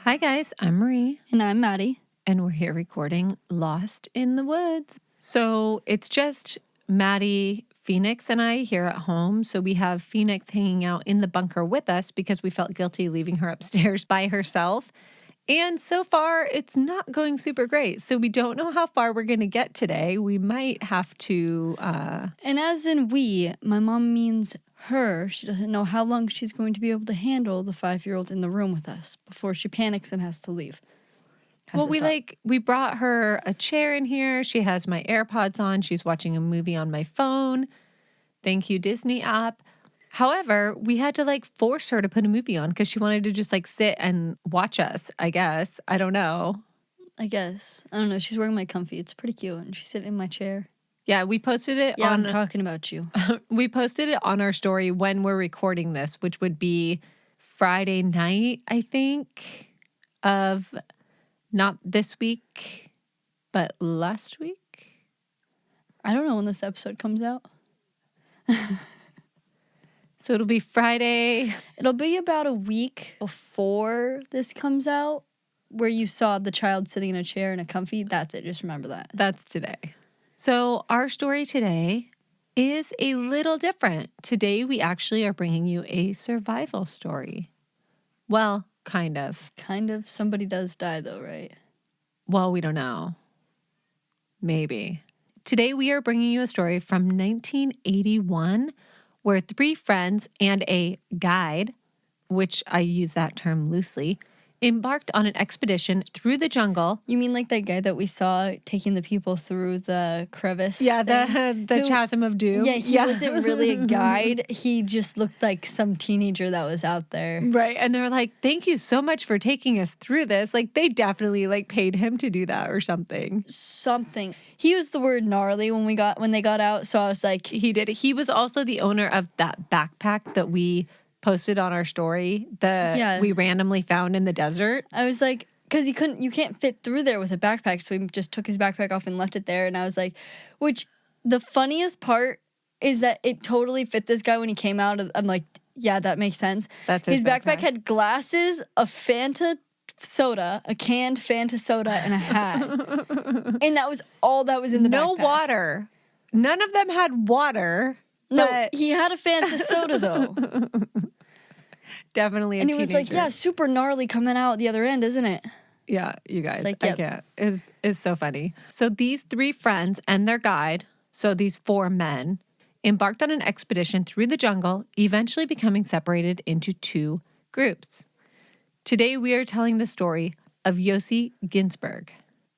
Hi guys, I'm Marie. And I'm Maddie. And we're here recording Lost in the Woods. So it's just Maddie, Phoenix, and I here at home. So we have Phoenix hanging out in the bunker with us because we felt guilty leaving her upstairs by herself. And so far, it's not going super great. So we don't know how far we're going to get today. We might have to... And as in we, my mom means her. She doesn't know how long she's going to be able to handle the 5-year-old in the room with us before she panics and has to leave. We brought her a chair in here. She has my AirPods on. She's watching a movie on my phone. Thank you, Disney app. However, we had to force her to put a movie on because she wanted to just sit and watch us, I guess. I don't know. I don't know. She's wearing my comfy. It's pretty cute. And she's sitting in my chair. Yeah, we posted it on... Yeah, I'm talking about you. We posted it on our story when we're recording this, which would be Friday night, I think, of not this week, but last week. I don't know when this episode comes out. So it'll be Friday. It'll be about a week before this comes out, where you saw the child sitting in a chair in a comfy. That's it. Just remember that. That's today. So our story today is a little different. Today we actually are bringing you a survival story. Well, kind of. Kind of. Somebody does die though, right? Well, we don't know. Maybe. Today we are bringing you a story from 1981 where 3 friends and a guide, which I use that term loosely, embarked on an expedition through the jungle. You mean like that guy that we saw taking the people through the crevice? Yeah, the chasm of doom. Yeah, he wasn't really a guide. He just looked like some teenager that was out there. Right, and they're like, thank you so much for taking us through this. They definitely paid him to do that or something. He used the word gnarly when they got out, so I was like... He did. He was also the owner of that backpack that we posted on our story we randomly found in the desert. I was like, because you can't fit through there with a backpack, so we just took his backpack off and left it there, and I was like, which the funniest part is that it totally fit this guy when he came out. I'm like, yeah, that makes sense. That's his backpack had glasses, a Fanta soda, a canned Fanta soda, and a hat. And that was all that was in the backpack. No water. None of them had water. No, he had a Fanta soda, though. Definitely a teenager. And he was like, yeah, super gnarly coming out the other end, isn't it? Yeah, you guys, yep. I can't. It's so funny. So these 3 friends and their guide, so these 4 men, embarked on an expedition through the jungle, eventually becoming separated into 2 groups. Today we are telling the story of Yossi Ghinsberg,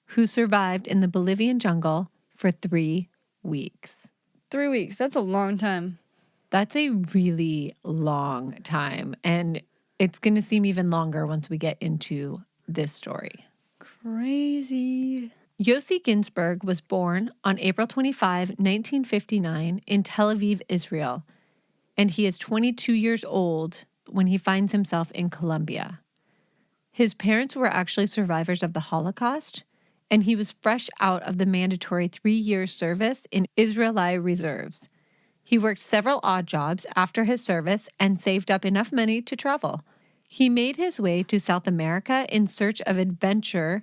who survived in the Bolivian jungle for 3 weeks. 3 weeks. That's a long time. That's a really long time. And it's going to seem even longer once we get into this story. Crazy. Yossi Ghinsberg was born on April 25, 1959 in Tel Aviv, Israel. And he is 22 years old when he finds himself in Colombia. His parents were actually survivors of the Holocaust, and he was fresh out of the mandatory 3-year service in Israeli reserves. He worked several odd jobs after his service and saved up enough money to travel. He made his way to South America in search of adventure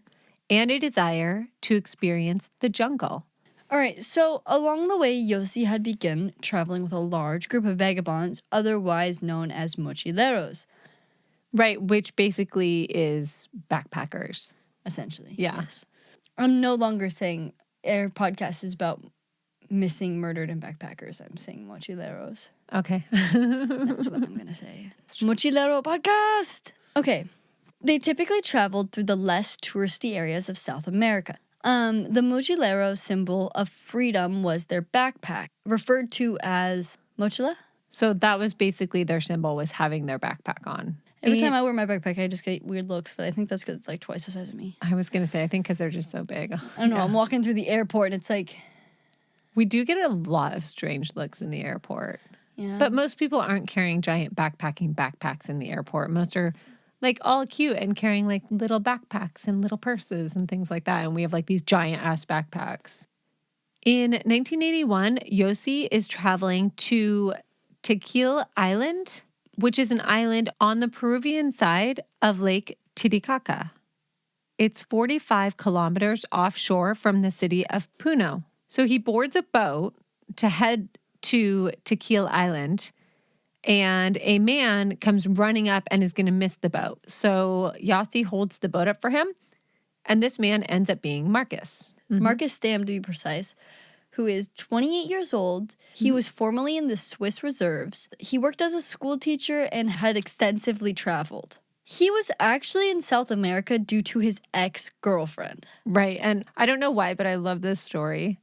and a desire to experience the jungle. All right, so along the way, Yossi had begun traveling with a large group of vagabonds, otherwise known as mochileros. Right, which basically is backpackers. Essentially, yeah. Yes. I'm no longer saying our podcast is about missing, murdered, and backpackers. I'm saying mochileros. Okay. That's what I'm going to say. Mochilero podcast! Okay. They typically traveled through the less touristy areas of South America. The mochilero symbol of freedom was their backpack, referred to as mochila. So that was basically their symbol, was having their backpack on. Every time I wear my backpack, I just get weird looks, but I think that's because it's like twice the size of me. I was going to say, I think because they're just so big. I don't know. I'm walking through the airport, and it's like... We do get a lot of strange looks in the airport. Yeah. But most people aren't carrying giant backpacks in the airport. Most are all cute and carrying little backpacks and little purses and things like that. And we have these giant ass backpacks. In 1981, Yossi is traveling to Tequil Island, which is an island on the Peruvian side of Lake Titicaca. It's 45 kilometers offshore from the city of Puno. So he boards a boat to head to Tequil Island, and a man comes running up and is going to miss the boat. So Yossi holds the boat up for him, and this man ends up being Marcus. Marcus Stam, to be precise, who is 28 years old. He was formerly in the Swiss Reserves. He worked as a school teacher and had extensively traveled. He was actually in South America due to his ex-girlfriend. Right, and I don't know why, but I love this story.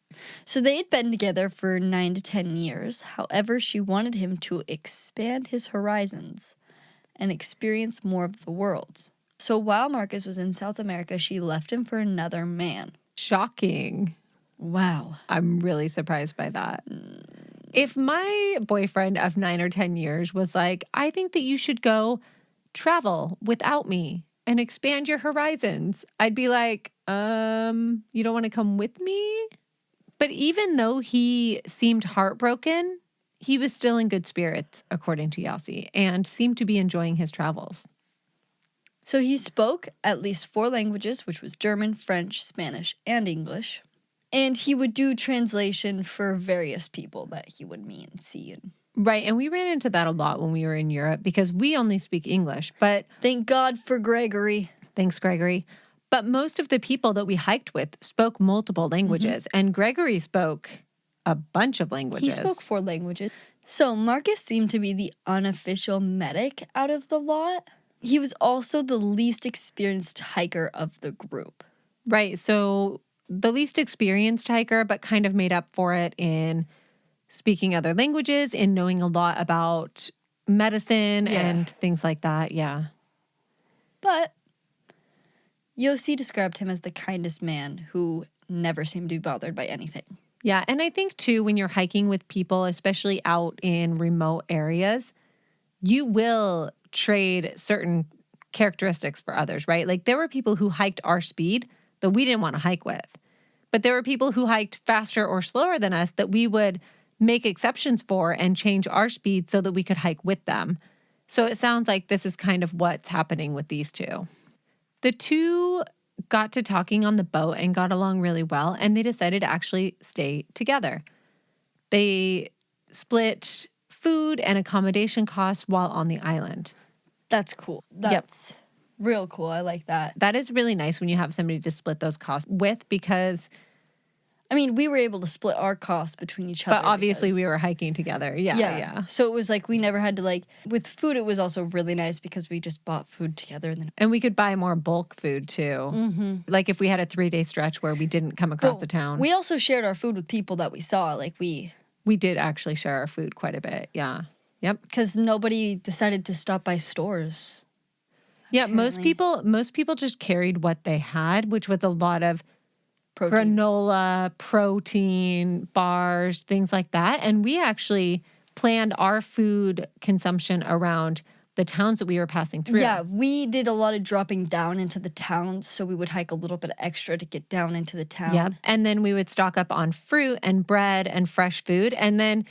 So they had been together for 9 to 10 years. However, she wanted him to expand his horizons and experience more of the world. So while Marcus was in South America, she left him for another man. Shocking. Wow. I'm really surprised by that. If my boyfriend of 9 or 10 years was like, I think that you should go travel without me and expand your horizons, I'd be like, you don't want to come with me? But even though he seemed heartbroken, he was still in good spirits, according to Yossi, and seemed to be enjoying his travels. So he spoke at least 4 languages, which was German, French, Spanish, and English. And he would do translation for various people that he would meet and see. Right, and we ran into that a lot when we were in Europe because we only speak English, but... Thank God for Gregory. Thanks, Gregory. But most of the people that we hiked with spoke multiple languages, and Gregory spoke a bunch of languages. He spoke 4 languages. So Marcus seemed to be the unofficial medic out of the lot. He was also the least experienced hiker of the group. Right, so the least experienced hiker, but kind of made up for it in speaking other languages and knowing a lot about medicine and things like that, yeah. But Yossi described him as the kindest man who never seemed to be bothered by anything. Yeah, and I think, too, when you're hiking with people, especially out in remote areas, you will trade certain characteristics for others, right? Like, there were people who hiked our speed that we didn't want to hike with. But there were people who hiked faster or slower than us that we would make exceptions for and change our speed so that we could hike with them. So it sounds like this is kind of what's happening with these two. The two got to talking on the boat and got along really well, and they decided to actually stay together. They split food and accommodation costs while on the island. That's cool. That's real cool. I like that. That is really nice when you have somebody to split those costs with because... I mean, we were able to split our costs between each other. But obviously we were hiking together. Yeah. So it was like we never had to with food, it was also really nice because we just bought food together. And we could buy more bulk food too. Mm-hmm. Like if we had a 3-day stretch where we didn't come across the town. We also shared our food with people that we saw. We did actually share our food quite a bit. Yeah. Yep. Because nobody decided to stop by stores. Yeah. Apparently. Most people just carried what they had, which was a lot of granola, protein, bars, things like that. And we actually planned our food consumption around the towns that we were passing through. Yeah, we did a lot of dropping down into the towns, so we would hike a little bit extra to get down into the town. Yep. And then we would stock up on fruit and bread and fresh food. And then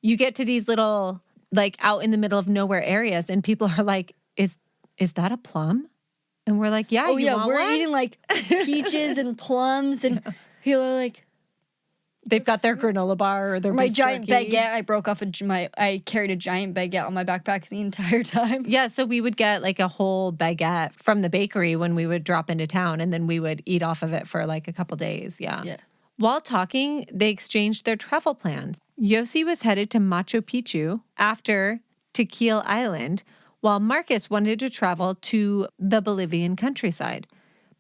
you get to these little, out in the middle of nowhere areas, and people are like, is that a plum? And we're like, yeah, we're one? eating peaches and plums, and people are like, they've got their granola bar or their my beef giant jerky. baguette. I broke off I carried a giant baguette on my backpack the entire time. Yeah, so we would get a whole baguette from the bakery when we would drop into town, and then we would eat off of it for a couple days. Yeah. While talking, they exchanged their travel plans. Yossi was headed to Machu Picchu after Tequil Island, while Marcus wanted to travel to the Bolivian countryside.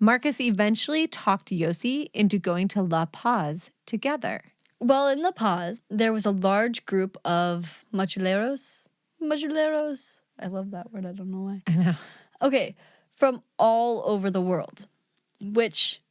Marcus eventually talked Yossi into going to La Paz together. Well, in La Paz, there was a large group of mochileros. I love that word. I don't know why. I know. Okay, from all over the world, which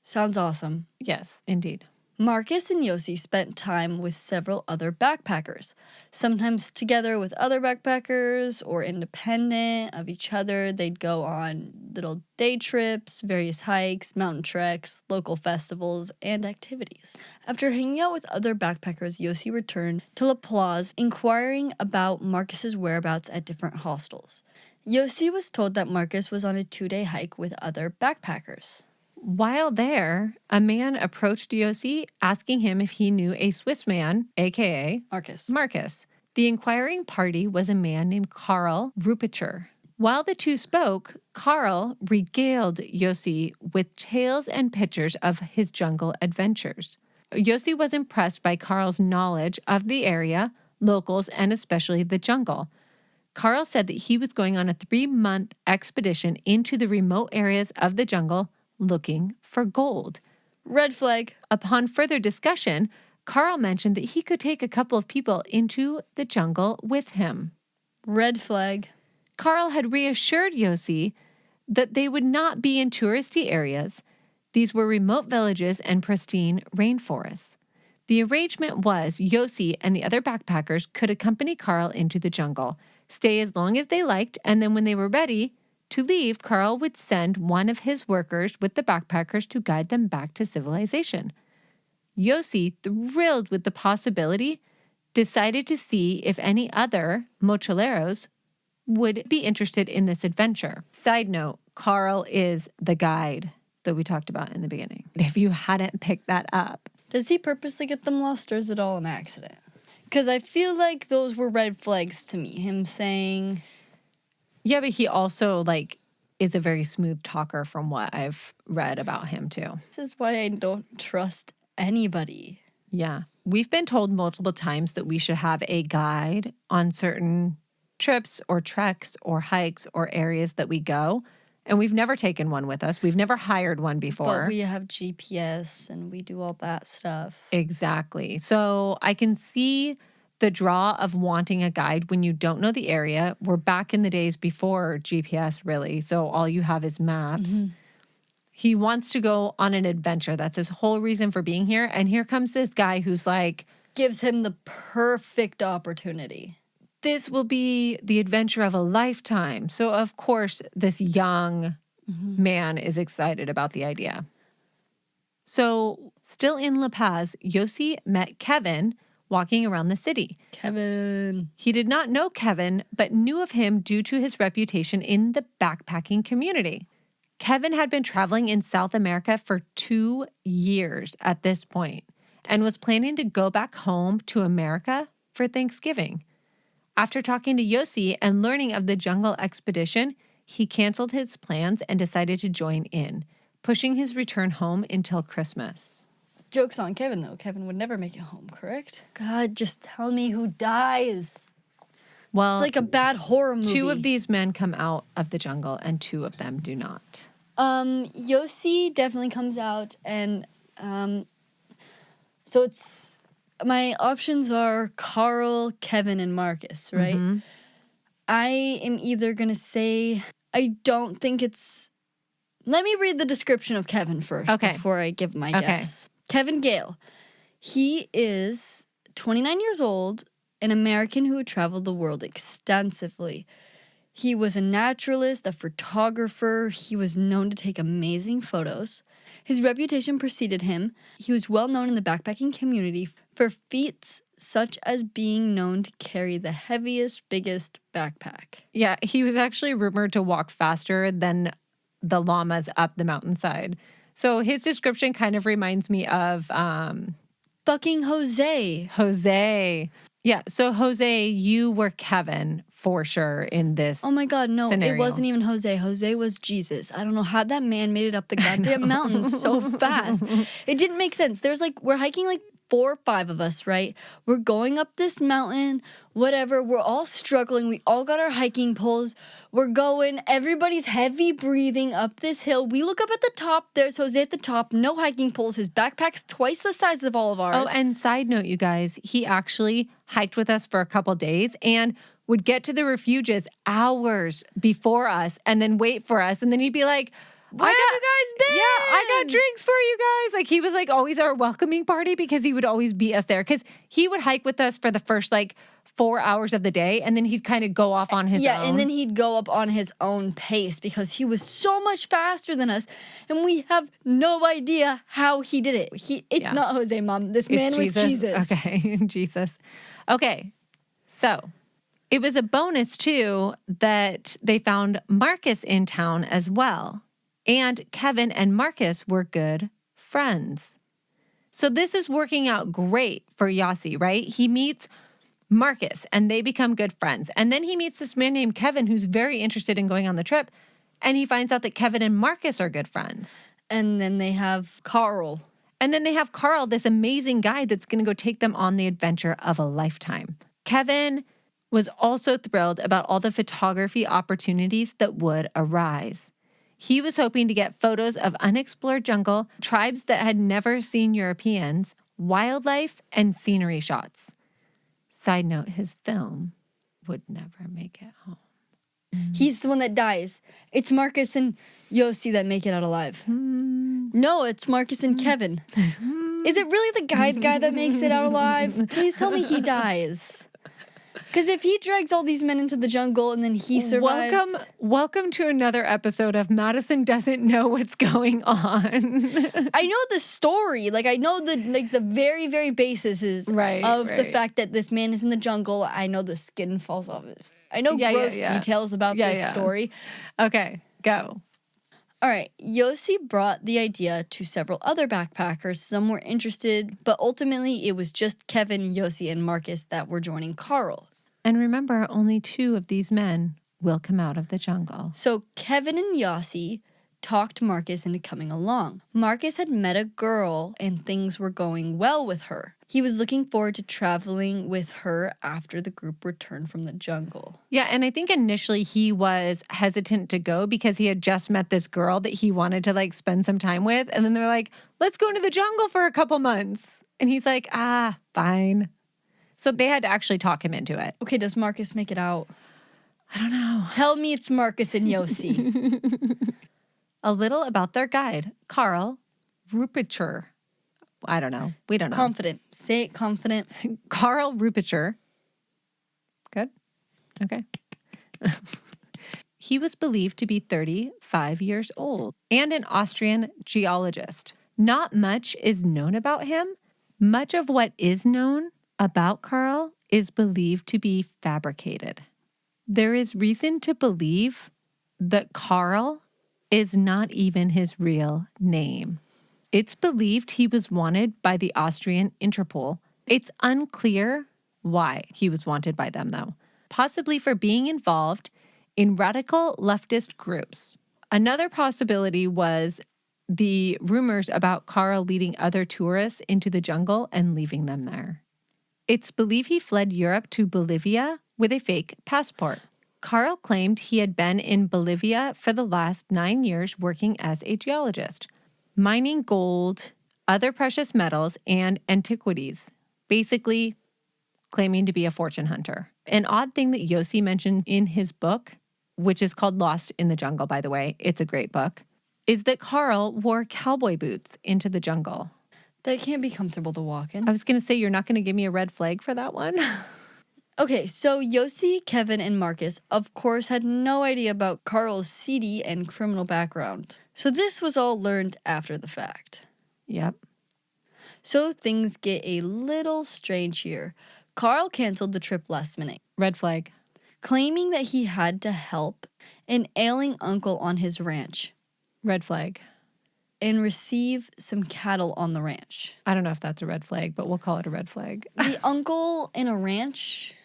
sounds awesome. Yes, indeed. Marcus and Yossi spent time with several other backpackers, sometimes together with other backpackers or independent of each other. They'd go on little day trips, various hikes, mountain treks, local festivals, and activities. After hanging out with other backpackers, Yossi returned to La Paz, inquiring about Marcus's whereabouts at different hostels. Yossi was told that Marcus was on a 2-day hike with other backpackers. While there, a man approached Yossi asking him if he knew a Swiss man, aka Marcus. The inquiring party was a man named Karl Rupicher. While the two spoke, Karl regaled Yossi with tales and pictures of his jungle adventures. Yossi was impressed by Karl's knowledge of the area, locals, and especially the jungle. Karl said that he was going on a 3-month expedition into the remote areas of the jungle looking for gold. Red flag. Upon further discussion, Karl mentioned that he could take a couple of people into the jungle with him. Red flag. Karl had reassured Yossi that they would not be in touristy areas. These were remote villages and pristine rainforests. The arrangement was Yossi and the other backpackers could accompany Karl into the jungle, stay as long as they liked, and then when they were ready to leave, Karl would send one of his workers with the backpackers to guide them back to civilization. Yossi, thrilled with the possibility, decided to see if any other mochileros would be interested in this adventure. Side note, Karl is the guide that we talked about in the beginning, if you hadn't picked that up. Does he purposely get them lost, or is it all an accident? Because I feel like those were red flags to me. Him saying... Yeah, but he also, is a very smooth talker from what I've read about him, too. This is why I don't trust anybody. Yeah. We've been told multiple times that we should have a guide on certain trips or treks or hikes or areas that we go. And we've never taken one with us. We've never hired one before. But we have GPS and we do all that stuff. Exactly. So I can see the draw of wanting a guide when you don't know the area. We're back in the days before GPS, really. So all you have is maps. Mm-hmm. He wants to go on an adventure. That's his whole reason for being here. And here comes this guy who's gives him the perfect opportunity. This will be the adventure of a lifetime. So, of course, this young man is excited about the idea. So, still in La Paz, Yossi met Kevin walking around the city. Kevin. He did not know Kevin, but knew of him due to his reputation in the backpacking community. Kevin had been traveling in South America for 2 years at this point and was planning to go back home to America for Thanksgiving. After talking to Yossi and learning of the jungle expedition, he canceled his plans and decided to join in, pushing his return home until Christmas. Joke's on Kevin, though. Kevin would never make it home, correct? God, just tell me who dies. Well, it's like a bad horror movie. 2 of these men come out of the jungle, and 2 of them do not. Yossi definitely comes out, and so it's... My options are Karl, Kevin, and Marcus, right? Mm-hmm. I am either going to say, I don't think it's... Let me read the description of Kevin first before I give my guess. Kevin Gale. He is 29 years old, an American who traveled the world extensively. He was a naturalist, a photographer. He was known to take amazing photos. His reputation preceded him. He was well known in the backpacking community for feats such as being known to carry the heaviest, biggest backpack. Yeah, he was actually rumored to walk faster than the llamas up the mountainside. So his description kind of reminds me of... fucking Jose. Jose. Yeah, so Jose, you were Kevin for sure in this Oh my God, no, scenario. It wasn't even Jose. Jose was Jesus. I don't know how that man made it up the goddamn mountain so fast. It didn't make sense. There's we're hiking 4 or 5 of us, right? We're going up this mountain, whatever. We're all struggling. We all got our hiking poles. We're going. Everybody's heavy breathing up this hill. We look up at the top. There's Jose at the top. No hiking poles. His backpack's twice the size of all of ours. Oh, and side note, you guys, he actually hiked with us for a couple days and would get to the refuges hours before us and then wait for us. And then he'd be like, where have you guys been? Yeah, I got drinks for you guys. He was always our welcoming party because he would always beat us there. Because he would hike with us for the first 4 hours of the day, and then he'd kind of go off on his own. Yeah, and then he'd go up on his own pace because he was so much faster than us, and we have no idea how he did it. It's not Jose, Mom. This man was Jesus. Okay, Jesus. Okay, so It was a bonus, too, that they found Marcus in town as well. And Kevin and Marcus were good friends. So this is working out great for Yossi, right? He meets Marcus and they become good friends. And then he meets this man named Kevin who's very interested in going on the trip. And he finds out that Kevin and Marcus are good friends. And then they have Carl. And then they have Carl, this amazing guy that's going to go take them on the adventure of a lifetime. Kevin was also thrilled about all the photography opportunities that would arise. He was hoping to get photos of unexplored jungle, tribes that had never seen Europeans, wildlife, and scenery shots. Side note, his film would never make it home. He's the one that dies. It's Marcus and Yossi that make it out alive. No, it's Marcus and Kevin. Is it really the guy that makes it out alive? Please tell me he dies. Because if he drags all these men into the jungle and then he survives... Welcome to another episode of Madison Doesn't Know What's Going On. I know the story. Like, I know the very, very basis is of the fact that this man is in the jungle. I know the skin falls off it. I know gross details about this story. Okay, go. All right, Yossi brought the idea to several other backpackers. Some were interested, but ultimately it was just Kevin, Yossi, and Marcus that were joining Carl. And remember, only 2 of these men will come out of the jungle. So Kevin and Yossi talked Marcus into coming along. Marcus had met a girl and things were going well with her. He was looking forward to traveling with her after the group returned from the jungle. Yeah, and I think initially he was hesitant to go because he had just met this girl that he wanted to like spend some time with. And then they're like, let's go into the jungle for a couple months. And he's like, fine. So they had to actually talk him into it. Okay, does Marcus make it out? I don't know. Tell me it's Marcus and Yossi. A little about their guide, Carl Rupicher. I don't know. We don't know. Confident. Say it confident. Carl Rupicher. Good? Okay. He was believed to be 35 years old and an Austrian geologist. Not much is known about him. Much of what is known about Carl is believed to be fabricated. There is reason to believe that Carl is not even his real name. It's believed he was wanted by the Austrian Interpol. It's unclear why he was wanted by them, though. Possibly for being involved in radical leftist groups. Another possibility was the rumors about Carl leading other tourists into the jungle and leaving them there. It's believed he fled Europe to Bolivia with a fake passport. Carl claimed he had been in Bolivia for the last 9 years working as a geologist, mining gold, other precious metals, and antiquities, basically claiming to be a fortune hunter. An odd thing that Yossi mentioned in his book, which is called Lost in the Jungle, by the way, it's a great book, is that Carl wore cowboy boots into the jungle. That can't be comfortable to walk in. I was going to say, you're not going to give me a red flag for that one? Okay, so Yossi, Kevin, and Marcus, of course, had no idea about Carl's seedy and criminal background. So this was all learned after the fact. Yep. So things get a little strange here. Carl canceled the trip last minute. Red flag. Claiming that he had to help an ailing uncle on his ranch. Red flag. And receive some cattle on the ranch. I don't know if that's a red flag, but we'll call it a red flag. The uncle in a ranch?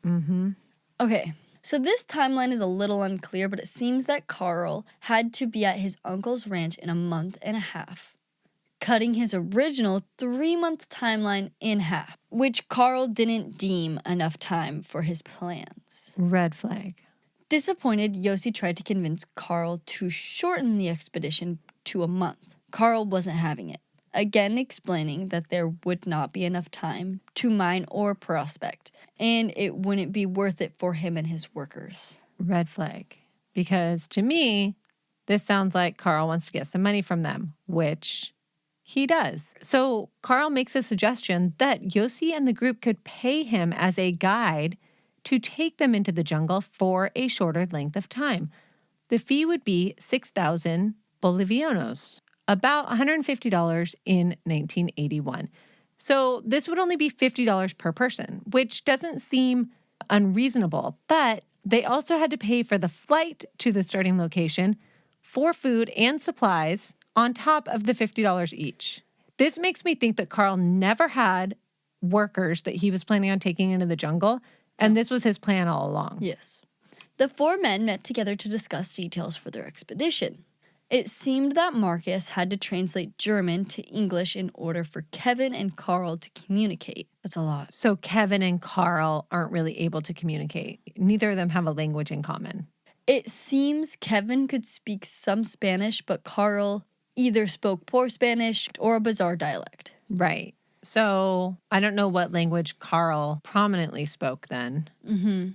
Mm-hmm. Okay, so this timeline is a little unclear, but it seems that Carl had to be at his uncle's ranch in a month and a half, cutting his original 3-month timeline in half, which Carl didn't deem enough time for his plans. Red flag. Disappointed, Yossi tried to convince Carl to shorten the expedition to a month. Carl wasn't having it, again explaining that there would not be enough time to mine or prospect, and it wouldn't be worth it for him and his workers. Red flag. Because to me, this sounds like Carl wants to get some money from them, which he does. So Carl makes a suggestion that Yossi and the group could pay him as a guide to take them into the jungle for a shorter length of time. The fee would be 6,000 Bolivianos, about $150 in 1981. So this would only be $50 per person, which doesn't seem unreasonable, but they also had to pay for the flight to the starting location, for food and supplies, on top of the $50 each. This makes me think that Carl never had workers that he was planning on taking into the jungle, and this was his plan all along. Yes. The 4 men met together to discuss details for their expedition. It seemed that Marcus had to translate German to English in order for Kevin and Carl to communicate. That's a lot. So Kevin and Carl aren't really able to communicate. Neither of them have a language in common. It seems Kevin could speak some Spanish, but Carl either spoke poor Spanish or a bizarre dialect. Right. So I don't know what language Carl prominently spoke then. Mm-hmm.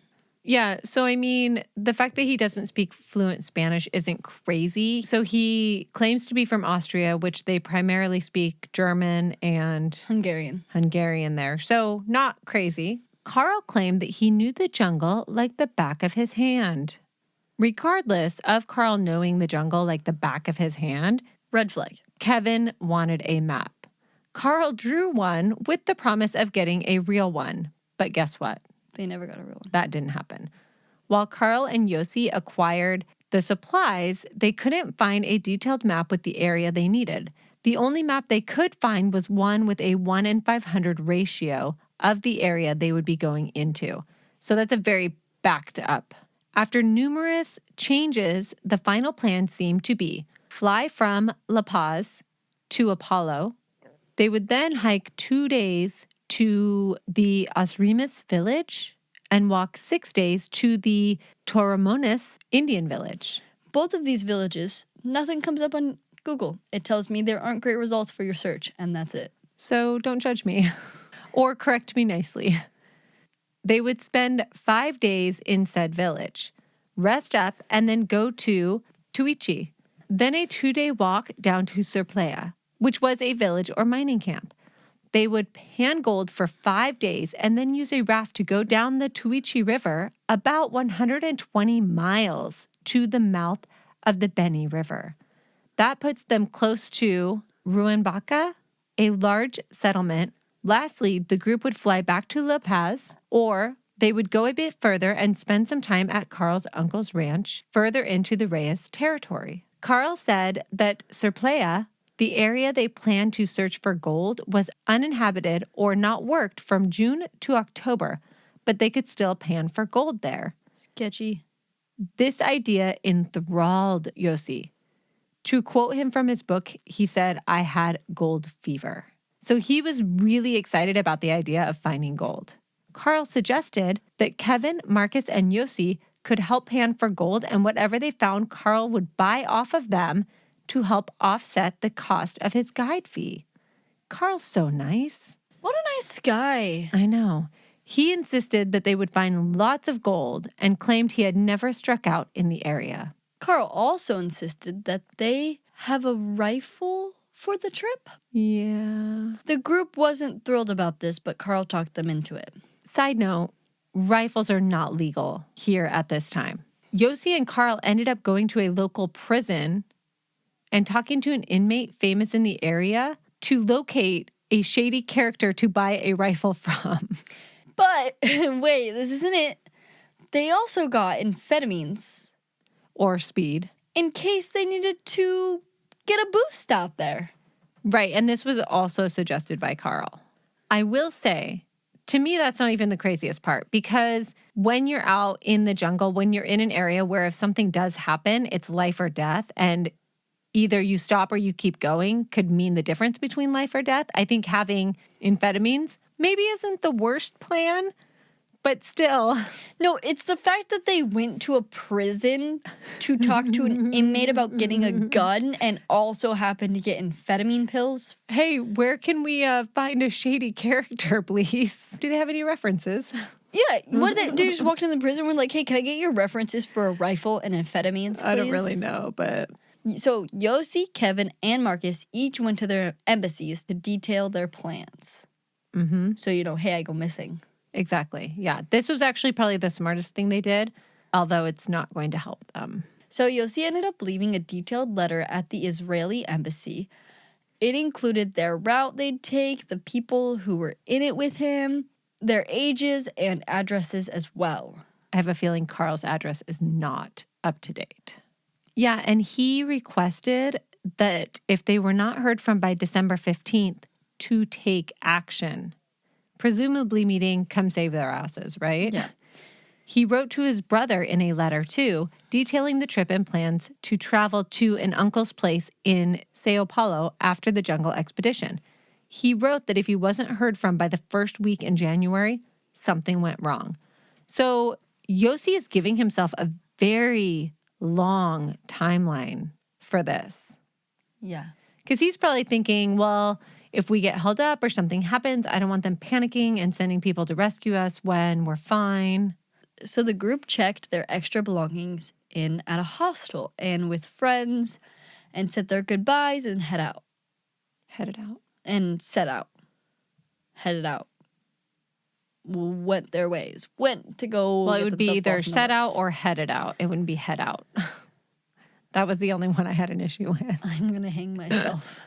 Yeah, so I mean, the fact that he doesn't speak fluent Spanish isn't crazy. So he claims to be from Austria, which they primarily speak German and Hungarian there. So not crazy. Carl claimed that he knew the jungle like the back of his hand. Regardless of Carl knowing the jungle like the back of his hand, red flag. Kevin wanted a map. Carl drew one with the promise of getting a real one. But guess what? They never got a real one. That didn't happen. While Carl and Yossi acquired the supplies, they couldn't find a detailed map with the area they needed. The only map they could find was one with a 1 in 500 ratio of the area they would be going into. So that's a very backed up. After numerous changes, the final plan seemed to be fly from La Paz to Apollo. They would then hike 2 days to the Osrimis village and walk 6 days to the Toromones Indian village. Both of these villages, nothing comes up on Google. It tells me there aren't great results for your search, and that's it. So don't judge me or correct me nicely. They would spend 5 days in said village, rest up, and then go to Tuichi. Then a 2-day walk down to Surplea, which was a village or mining camp. They would pan gold for 5 days and then use a raft to go down the Tuichi River about 120 miles to the mouth of the Beni River. That puts them close to Ruanbaca, a large settlement. Lastly, the group would fly back to La Paz, or they would go a bit further and spend some time at Carl's uncle's ranch further into the Reyes territory. Carl said that Surplea, the area they planned to search for gold, was uninhabited or not worked from June to October, but they could still pan for gold there. Sketchy. This idea enthralled Yossi. To quote him from his book, he said, "I had gold fever." So he was really excited about the idea of finding gold. Carl suggested that Kevin, Marcus, and Yossi could help pan for gold, and whatever they found, Carl would buy off of them to help offset the cost of his guide fee. Carl's so nice. What a nice guy. I know. He insisted that they would find lots of gold and claimed he had never struck out in the area. Carl also insisted that they have a rifle for the trip. Yeah. The group wasn't thrilled about this, but Carl talked them into it. Side note, rifles are not legal here at this time. Yossi and Carl ended up going to a local prison and talking to an inmate famous in the area to locate a shady character to buy a rifle from. But, wait, this isn't it. They also got amphetamines. Or speed. In case they needed to get a boost out there. Right, and this was also suggested by Carl. I will say, to me, that's not even the craziest part, because when you're out in the jungle, when you're in an area where if something does happen, it's life or death, and either you stop or you keep going could mean the difference between life or death. I think having amphetamines maybe isn't the worst plan, but still. No, it's the fact that they went to a prison to talk to an inmate about getting a gun and also happened to get amphetamine pills. Hey, where can we find a shady character, please? Do they have any references? Yeah, what did they just walked in the prison and were like, hey, can I get your references for a rifle and amphetamines, please? I don't really know, but... So Yossi, Kevin, and Marcus each went to their embassies to detail their plans. Mm-hmm. So, hey, I go missing. Exactly. Yeah. This was actually probably the smartest thing they did, although it's not going to help them. So Yossi ended up leaving a detailed letter at the Israeli embassy. It included their route they'd take, the people who were in it with him. their ages and addresses as well. I have a feeling Carl's address is not up to date. Yeah, and he requested that if they were not heard from by December 15th, to take action. Presumably meaning come save their asses, right? Yeah. He wrote to his brother in a letter, too, detailing the trip and plans to travel to an uncle's place in Sao Paulo after the jungle expedition. He wrote that if he wasn't heard from by the first week in January, something went wrong. So Yossi is giving himself a very long timeline for this. Yeah. Because he's probably thinking, well, if we get held up or something happens, I don't want them panicking and sending people to rescue us when we're fine. So the group checked their extra belongings in at a hostel and with friends and said their goodbyes and headed out. Headed out. Went their ways. Went to go. Well, it would be either set out or headed out. It wouldn't be head out. That was the only one I had an issue with. I'm going to hang myself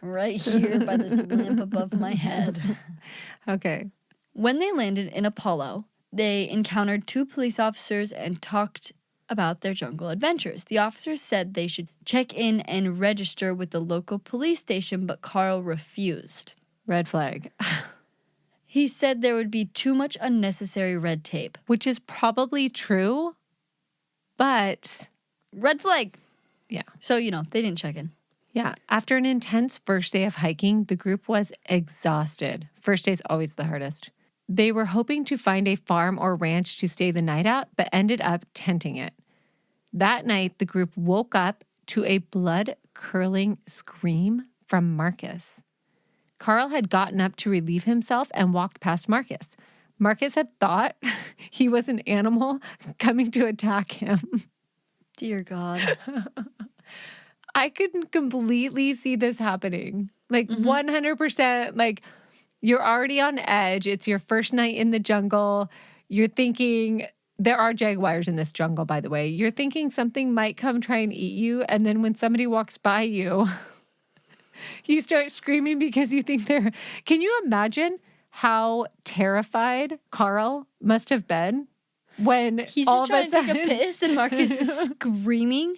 right here by this lamp above my head. Okay. When they landed in Apollo, they encountered 2 police officers and talked about their jungle adventures. The officers said they should check in and register with the local police station, but Carl refused. Red flag. He said there would be too much unnecessary red tape. Which is probably true, but... Red flag! Yeah. So, they didn't check in. Yeah. After an intense first day of hiking, the group was exhausted. First day's always the hardest. They were hoping to find a farm or ranch to stay the night at, but ended up tenting it. That night, the group woke up to a blood-curdling scream from Marcus. Carl had gotten up to relieve himself and walked past Marcus. Marcus had thought he was an animal coming to attack him. Dear God. I could completely see this happening. 100%, you're already on edge. It's your first night in the jungle. You're thinking, there are jaguars in this jungle, by the way. You're thinking something might come try and eat you. And then when somebody walks by you, you start screaming because you think they're... Can you imagine how terrified Carl must have been when he's all just trying to take a piss and Marcus is screaming?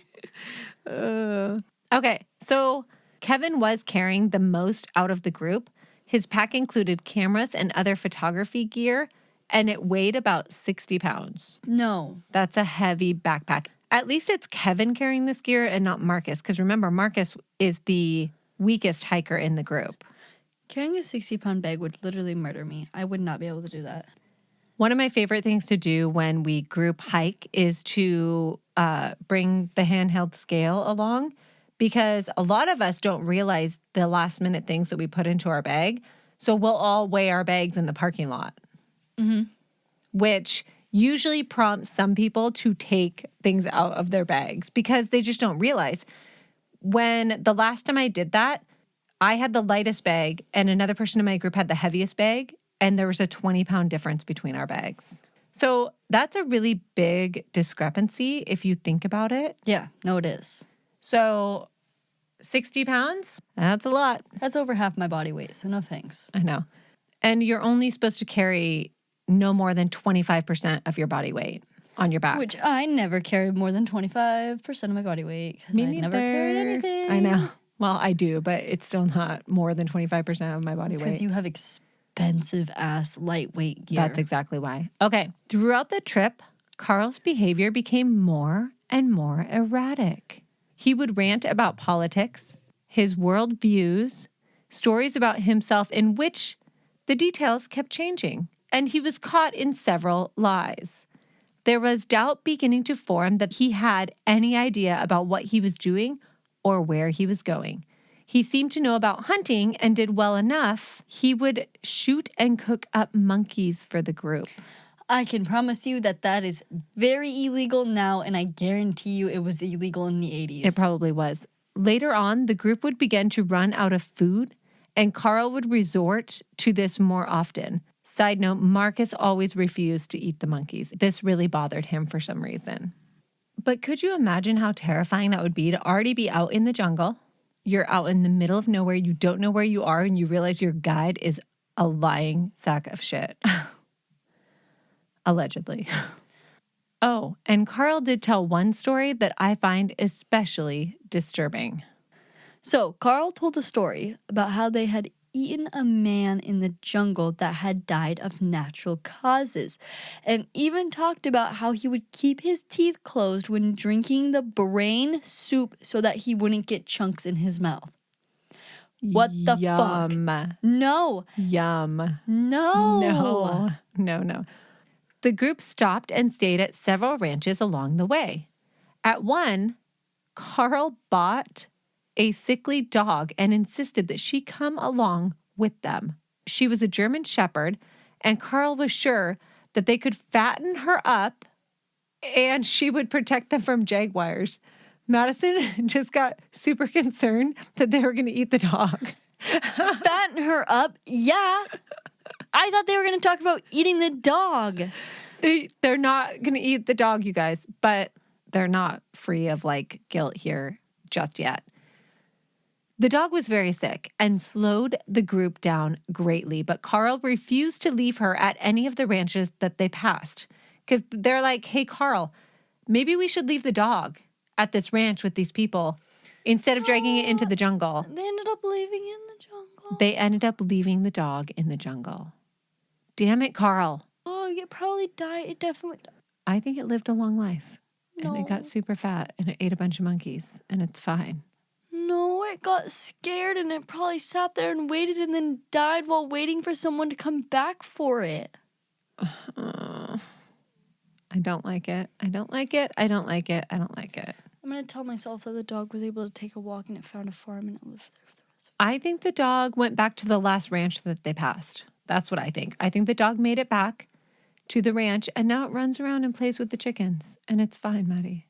Okay, so Kevin was carrying the most out of the group. His pack included cameras and other photography gear, and it weighed about 60 pounds. No. That's a heavy backpack. At least it's Kevin carrying this gear and not Marcus, because remember, Marcus is the weakest hiker in the group. Carrying a 60-pound bag would literally murder me. I would not be able to do that. One of my favorite things to do when we group hike is to bring the handheld scale along, because a lot of us don't realize the last minute things that we put into our bag. So we'll all weigh our bags in the parking lot, which usually prompts some people to take things out of their bags because they just don't realize. When the last time I did that, I had the lightest bag and another person in my group had the heaviest bag, and there was a 20-pound difference between our bags. So that's a really big discrepancy if you think about it. Yeah, no, it is. So 60 pounds, that's a lot. That's over half my body weight, so no thanks. I know. And you're only supposed to carry no more than 25% of your body weight on your back. Which I never carry more than 25% of my body weight because I never carry anything. I know. Well, I do, but it's still not more than 25% of my body weight. Because you have expensive ass lightweight gear. That's exactly why. Okay. Throughout the trip, Carl's behavior became more and more erratic. He would rant about politics, his world views, stories about himself in which the details kept changing, and he was caught in several lies. There was doubt beginning to form that he had any idea about what he was doing or where he was going. He seemed to know about hunting and did well enough. He would shoot and cook up monkeys for the group. I can promise you that that is very illegal now, and I guarantee you it was illegal in the 80s. It probably was. Later on, the group would begin to run out of food, and Carl would resort to this more often. Side note, Marcus always refused to eat the monkeys. This really bothered him for some reason. But could you imagine how terrifying that would be to already be out in the jungle? You're out in the middle of nowhere. You don't know where you are, and you realize your guide is a lying sack of shit. Allegedly. Oh, and Carl did tell one story that I find especially disturbing. So, Carl told a story about how they had eaten a man in the jungle that had died of natural causes, and even talked about how he would keep his teeth closed when drinking the brain soup so that he wouldn't get chunks in his mouth. What the fuck? No. Yum. No. No. The group stopped and stayed at several ranches along the way. At one, Carl bought a sickly dog and insisted that she come along with them. She was a German Shepherd, and Carl was sure that they could fatten her up and she would protect them from jaguars. Madison just got super concerned that they were going to eat the dog. Fatten her up? Yeah. I thought they were going to talk about eating the dog. They're not going to eat the dog, you guys, but they're not free of guilt here just yet. The dog was very sick and slowed the group down greatly, but Carl refused to leave her at any of the ranches that they passed. Because they're like, hey, Carl, maybe we should leave the dog at this ranch with these people instead of dragging it into the jungle. They ended up leaving in the jungle. They ended up leaving the dog in the jungle. Damn it, Carl. Oh, it probably died. It definitely died. I think it lived a long life. No. And it got super fat and it ate a bunch of monkeys and it's fine. No, it got scared and it probably sat there and waited and then died while waiting for someone to come back for it. I don't like it. I don't like it. I don't like it. I don't like it. I'm going to tell myself that the dog was able to take a walk and it found a farm and it lived there for the rest of it. I think the dog went back to the last ranch that they passed. That's what I think. I think the dog made it back to the ranch and now it runs around and plays with the chickens. And it's fine, Maddie.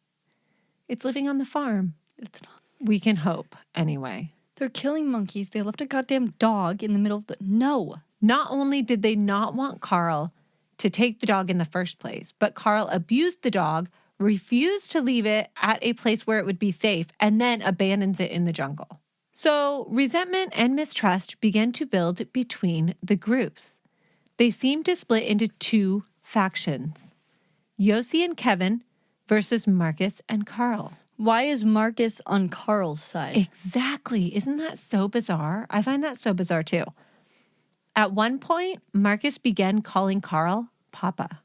It's living on the farm. It's not. We can hope, anyway. They're killing monkeys. They left a goddamn dog in the middle of the... No. Not only did they not want Carl to take the dog in the first place, but Carl abused the dog, refused to leave it at a place where it would be safe, and then abandons it in the jungle. So resentment and mistrust began to build between the groups. They seemed to split into two factions, Yossi and Kevin versus Marcus and Carl. Why is Marcus on Carl's side? Exactly. Isn't that so bizarre? I find that so bizarre too. At one point, Marcus began calling Carl Papa,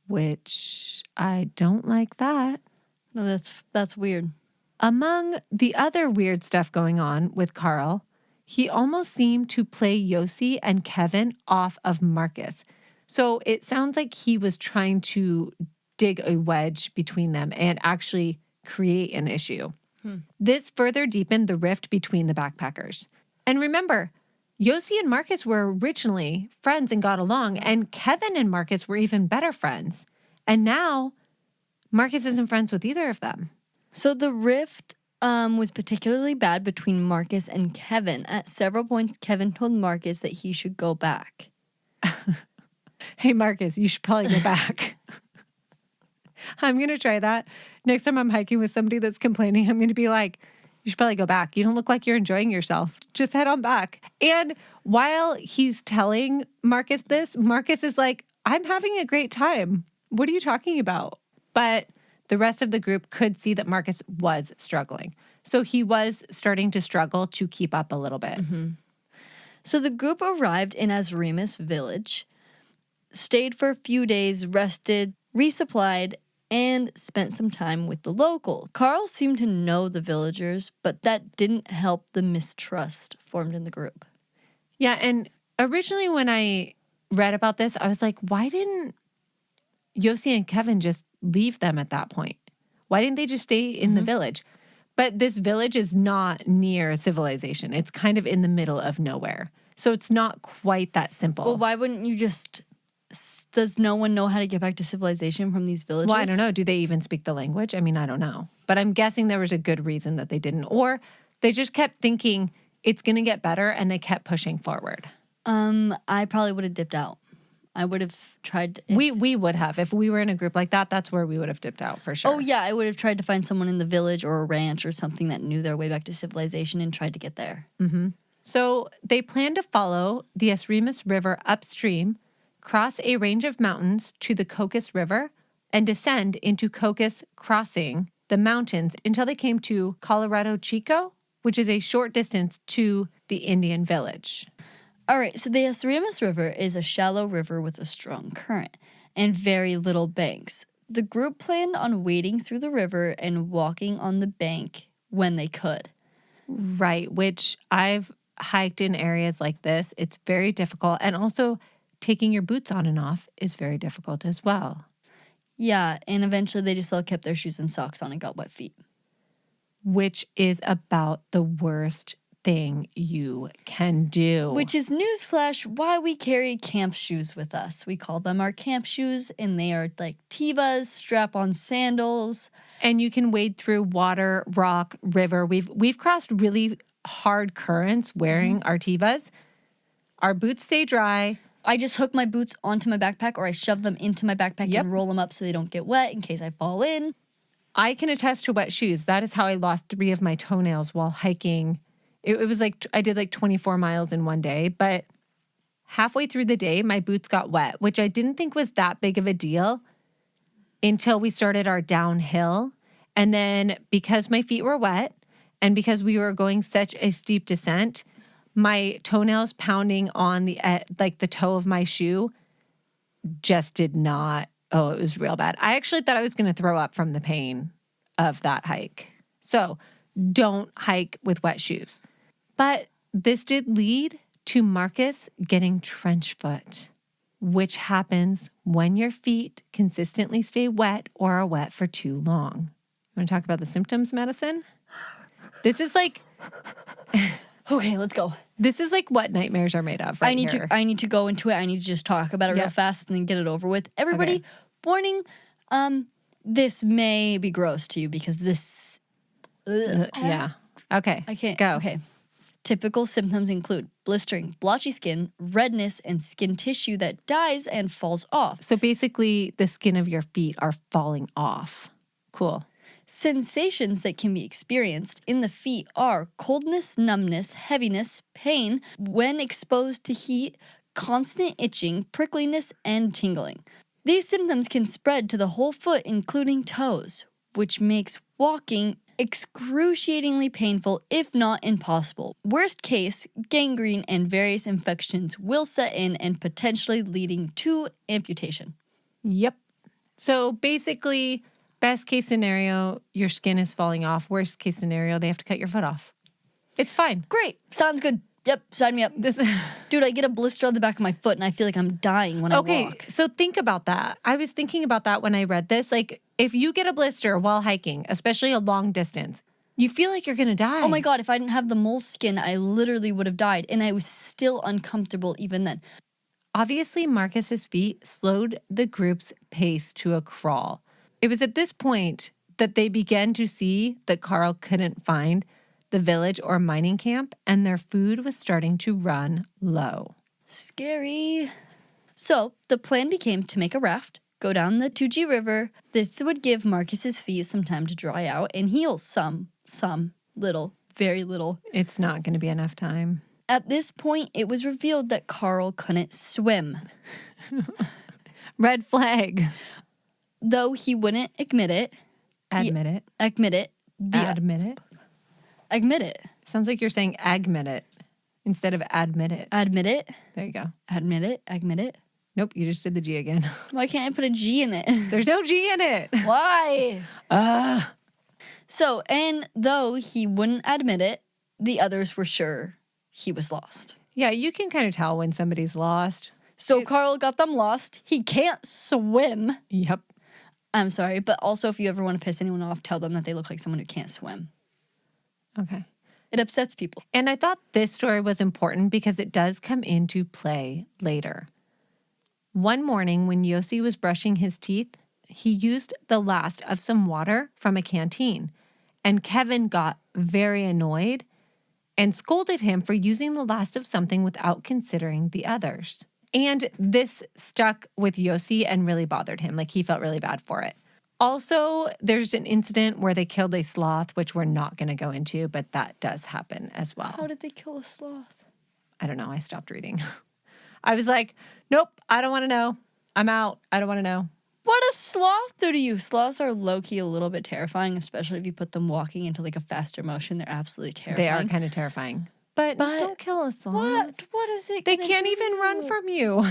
which I don't like that. No, that's weird. Among the other weird stuff going on with Carl, he almost seemed to play Yossi and Kevin off of Marcus. So it sounds like he was trying to dig a wedge between them and actually create an issue. This further deepened the rift between the backpackers. And remember, Yossi and Marcus were originally friends and got along, and Kevin and Marcus were even better friends. And now, Marcus isn't friends with either of them. So the rift was particularly bad between Marcus and Kevin. At several points, Kevin told Marcus that he should go back. Hey, Marcus, you should probably go back. I'm going to try that. Next time I'm hiking with somebody that's complaining, I'm going to be like, you should probably go back. You don't look like you're enjoying yourself. Just head on back. And while he's telling Marcus this, Marcus is like, I'm having a great time. What are you talking about? But the rest of the group could see that Marcus was struggling. So he was starting to struggle to keep up a little bit. Mm-hmm. So the group arrived in Azrimas village, stayed for a few days, rested, resupplied, and spent some time with the local. Carl seemed to know the villagers, but that didn't help the mistrust formed in the group. Yeah, and originally when I read about this, I was like, why didn't Yossi and Kevin just leave them at that point? Why didn't they just stay in the village? But this village is not near civilization. It's kind of in the middle of nowhere. So it's not quite that simple. Well, why wouldn't you just... Does no one know how to get back to civilization from these villages? Well, I don't know. Do they even speak the language? I mean, I don't know. But I'm guessing there was a good reason that they didn't. Or they just kept thinking it's going to get better and they kept pushing forward. I probably would have dipped out. I would have tried... We would have. If we were in a group like that, that's where we would have dipped out for sure. Oh, yeah. I would have tried to find someone in the village or a ranch or something that knew their way back to civilization and tried to get there. Mm-hmm. So they planned to follow the Esrimas River upstream, cross a range of mountains to the Cocos River, and descend into Cocos, crossing the mountains until they came to Colorado Chico, which is a short distance to the Indian village. All right, so the Esrimas River is a shallow river with a strong current and very little banks. The group planned on wading through the river and walking on the bank when they could. Right, which I've hiked in areas like this. It's very difficult. And also taking your boots on and off is very difficult as well. Yeah, and eventually they just all kept their shoes and socks on and got wet feet. Which is about the worst thing you can do. Which is newsflash why we carry camp shoes with us. We call them our camp shoes, and they are like Tevas, strap-on sandals. And you can wade through water, rock, river. We've crossed really hard currents wearing our Tevas. Our boots stay dry. I just hook my boots onto my backpack, or I shove them into my backpack and roll them up so they don't get wet in case I fall in. I can attest to wet shoes. That is how I lost 3 of my toenails while hiking. It was like I did like 24 miles in one day, but halfway through the day, my boots got wet, which I didn't think was that big of a deal until we started our downhill. And then because my feet were wet and because we were going such a steep descent, my toenails pounding on the toe of my shoe just did not. Oh, it was real bad. I actually thought I was going to throw up from the pain of that hike. So don't hike with wet shoes. But this did lead to Marcus getting trench foot, which happens when your feet consistently stay wet or are wet for too long. You want to talk about the symptoms, Madison? This is like... Okay, let's go. This is like what nightmares are made of. I need to go into it. I need to just talk about it real fast and then get it over with. Everybody, warning, this may be gross to you because this... yeah. Okay. I can't. Go. Okay. Typical symptoms include blistering, blotchy skin, redness, and skin tissue that dies and falls off. So basically, the skin of your feet are falling off. Cool. Sensations that can be experienced in the feet are coldness, numbness, heaviness, pain when exposed to heat, constant itching, prickliness, and tingling. These symptoms can spread to the whole foot, including toes, which makes walking excruciatingly painful, if not impossible. Worst case, gangrene and various infections will set in and potentially leading to amputation. Yep. So basically, best case scenario, your skin is falling off. Worst case scenario, they have to cut your foot off. It's fine. Great. Sounds good. Yep. Sign me up. Dude, I get a blister on the back of my foot and I feel like I'm dying when I walk. Okay, so think about that. I was thinking about that when I read this. Like, if you get a blister while hiking, especially a long distance, you feel like you're going to die. Oh my God, if I didn't have the moleskin, I literally would have died. And I was still uncomfortable even then. Obviously, Marcus's feet slowed the group's pace to a crawl. It was at this point that they began to see that Carl couldn't find the village or mining camp, and their food was starting to run low. Scary. So the plan became to make a raft, go down the Tuji River. This would give Marcus's feet some time to dry out and heal some little, very little. It's not going to be enough time. At this point, it was revealed that Carl couldn't swim. Red flag. Though he wouldn't admit it. Admit it. Admit it. Admit it. Admit it. Sounds like you're saying admit it instead of admit it. Admit it. There you go. Admit it. Admit it. Nope, you just did the G again. Why can't I put a G in it? There's no G in it. Why? So, and though he wouldn't admit it, the others were sure he was lost. Yeah, you can kind of tell when somebody's lost. So Carl got them lost. He can't swim. Yep. I'm sorry, but also if you ever want to piss anyone off, tell them that they look like someone who can't swim. Okay. It upsets people. And I thought this story was important because it does come into play later. One morning when Yossi was brushing his teeth, he used the last of some water from a canteen, and Kevin got very annoyed and scolded him for using the last of something without considering the others. And this stuck with Yossi and really bothered him. Like, he felt really bad for it. Also, there's an incident where they killed a sloth, which we're not going to go into, but that does happen as well. How did they kill a sloth? I don't know. I stopped reading. I was like, nope, I don't want to know. I'm out. I don't want to know. What does sloth do to you? Sloths are low-key a little bit terrifying, especially if you put them walking into like a faster motion. They're absolutely terrifying. They are kind of terrifying. But don't kill a sloth. What is it? They can't even run from you.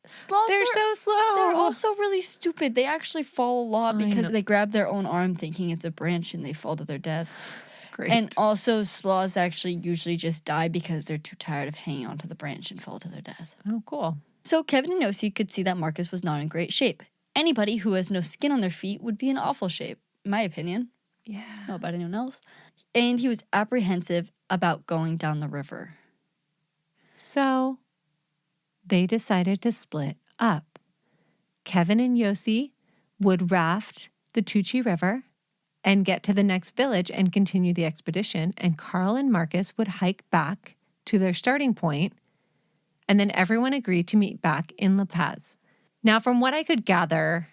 Sloths They're so slow. They're also really stupid. They actually fall a lot because they grab their own arm thinking it's a branch and they fall to their deaths. Great. And also sloths actually usually just die because they're too tired of hanging onto the branch and fall to their death. Oh, cool. So Kevin and Yossi could see that Marcus was not in great shape. Anybody who has no skin on their feet would be in awful shape, in my opinion. Yeah. I don't know about anyone else. And he was apprehensive about going down the river. So they decided to split up. Kevin and Yossi would raft the Tucci River and get to the next village and continue the expedition. And Carl and Marcus would hike back to their starting point. And then everyone agreed to meet back in La Paz. Now, from what I could gather,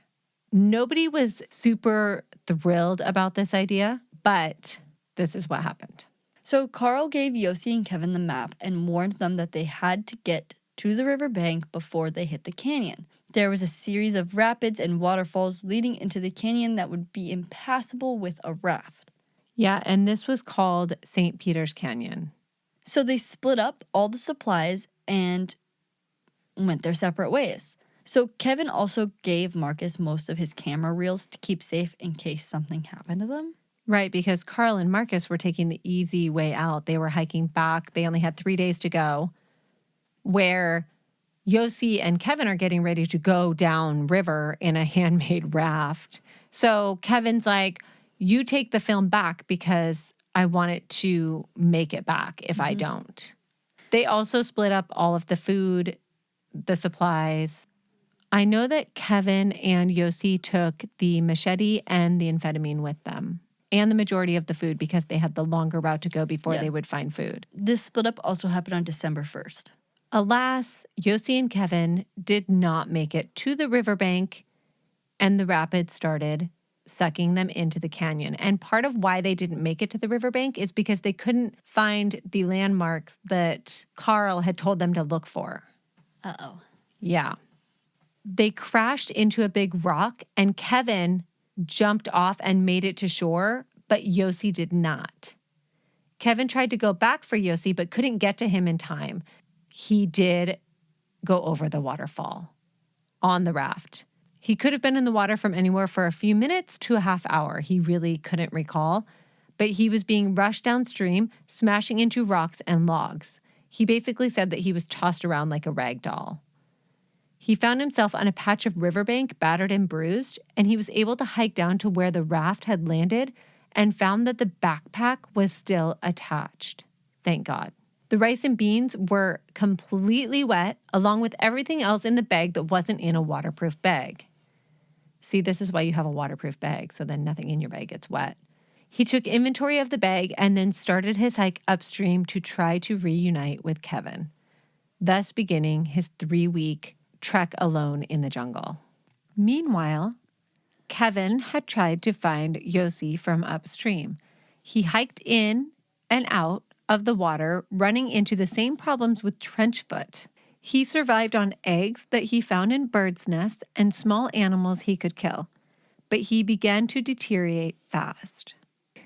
nobody was super thrilled about this idea, but this is what happened. So Carl gave Yossi and Kevin the map and warned them that they had to get to the riverbank before they hit the canyon. There was a series of rapids and waterfalls leading into the canyon that would be impassable with a raft. Yeah, and this was called St. Peter's Canyon. So they split up all the supplies and went their separate ways. So Kevin also gave Marcus most of his camera reels to keep safe in case something happened to them. Right, because Carl and Marcus were taking the easy way out. They were hiking back. They only had 3 days to go. Where Yossi and Kevin are getting ready to go down river in a handmade raft. So Kevin's like, you take the film back because I want it to make it back if I don't. They also split up all of the food, the supplies. I know that Kevin and Yossi took the machete and the amphetamine with them and the majority of the food because they had the longer route to go before they would find food. This split up also happened on December 1st. Alas, Yossi and Kevin did not make it to the riverbank, and the rapids started sucking them into the canyon. And part of why they didn't make it to the riverbank is because they couldn't find the landmarks that Carl had told them to look for. Uh-oh. Yeah. They crashed into a big rock, and Kevin jumped off and made it to shore, but Yossi did not. Kevin tried to go back for Yossi, but couldn't get to him in time. He did go over the waterfall on the raft. He could have been in the water from anywhere for a few minutes to a half hour. He really couldn't recall, but he was being rushed downstream, smashing into rocks and logs. He basically said that he was tossed around like a rag doll. He found himself on a patch of riverbank, battered and bruised, and he was able to hike down to where the raft had landed and found that the backpack was still attached. Thank God. The rice and beans were completely wet, along with everything else in the bag that wasn't in a waterproof bag. See, this is why you have a waterproof bag, so then nothing in your bag gets wet. He took inventory of the bag and then started his hike upstream to try to reunite with Kevin, thus beginning his 3-week trek alone in the jungle. Meanwhile, Kevin had tried to find Yossi from upstream. He hiked in and out of the water, running into the same problems with trench foot. He survived on eggs that he found in birds' nests and small animals he could kill, but he began to deteriorate fast.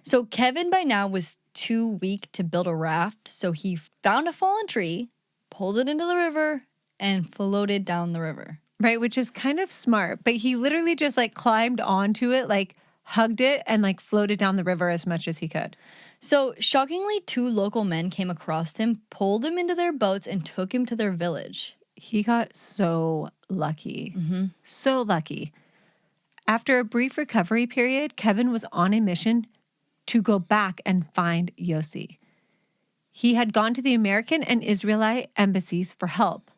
So Kevin by now was too weak to build a raft, so he found a fallen tree, pulled it into the river, and floated down the river. Right, which is kind of smart, but he literally just climbed onto it, hugged it, and floated down the river as much as he could. So, shockingly, 2 local men came across him, pulled him into their boats, and took him to their village. He got so lucky. So lucky. After a brief recovery period, Kevin was on a mission to go back and find Yossi. He had gone to the American and Israelite embassies for help.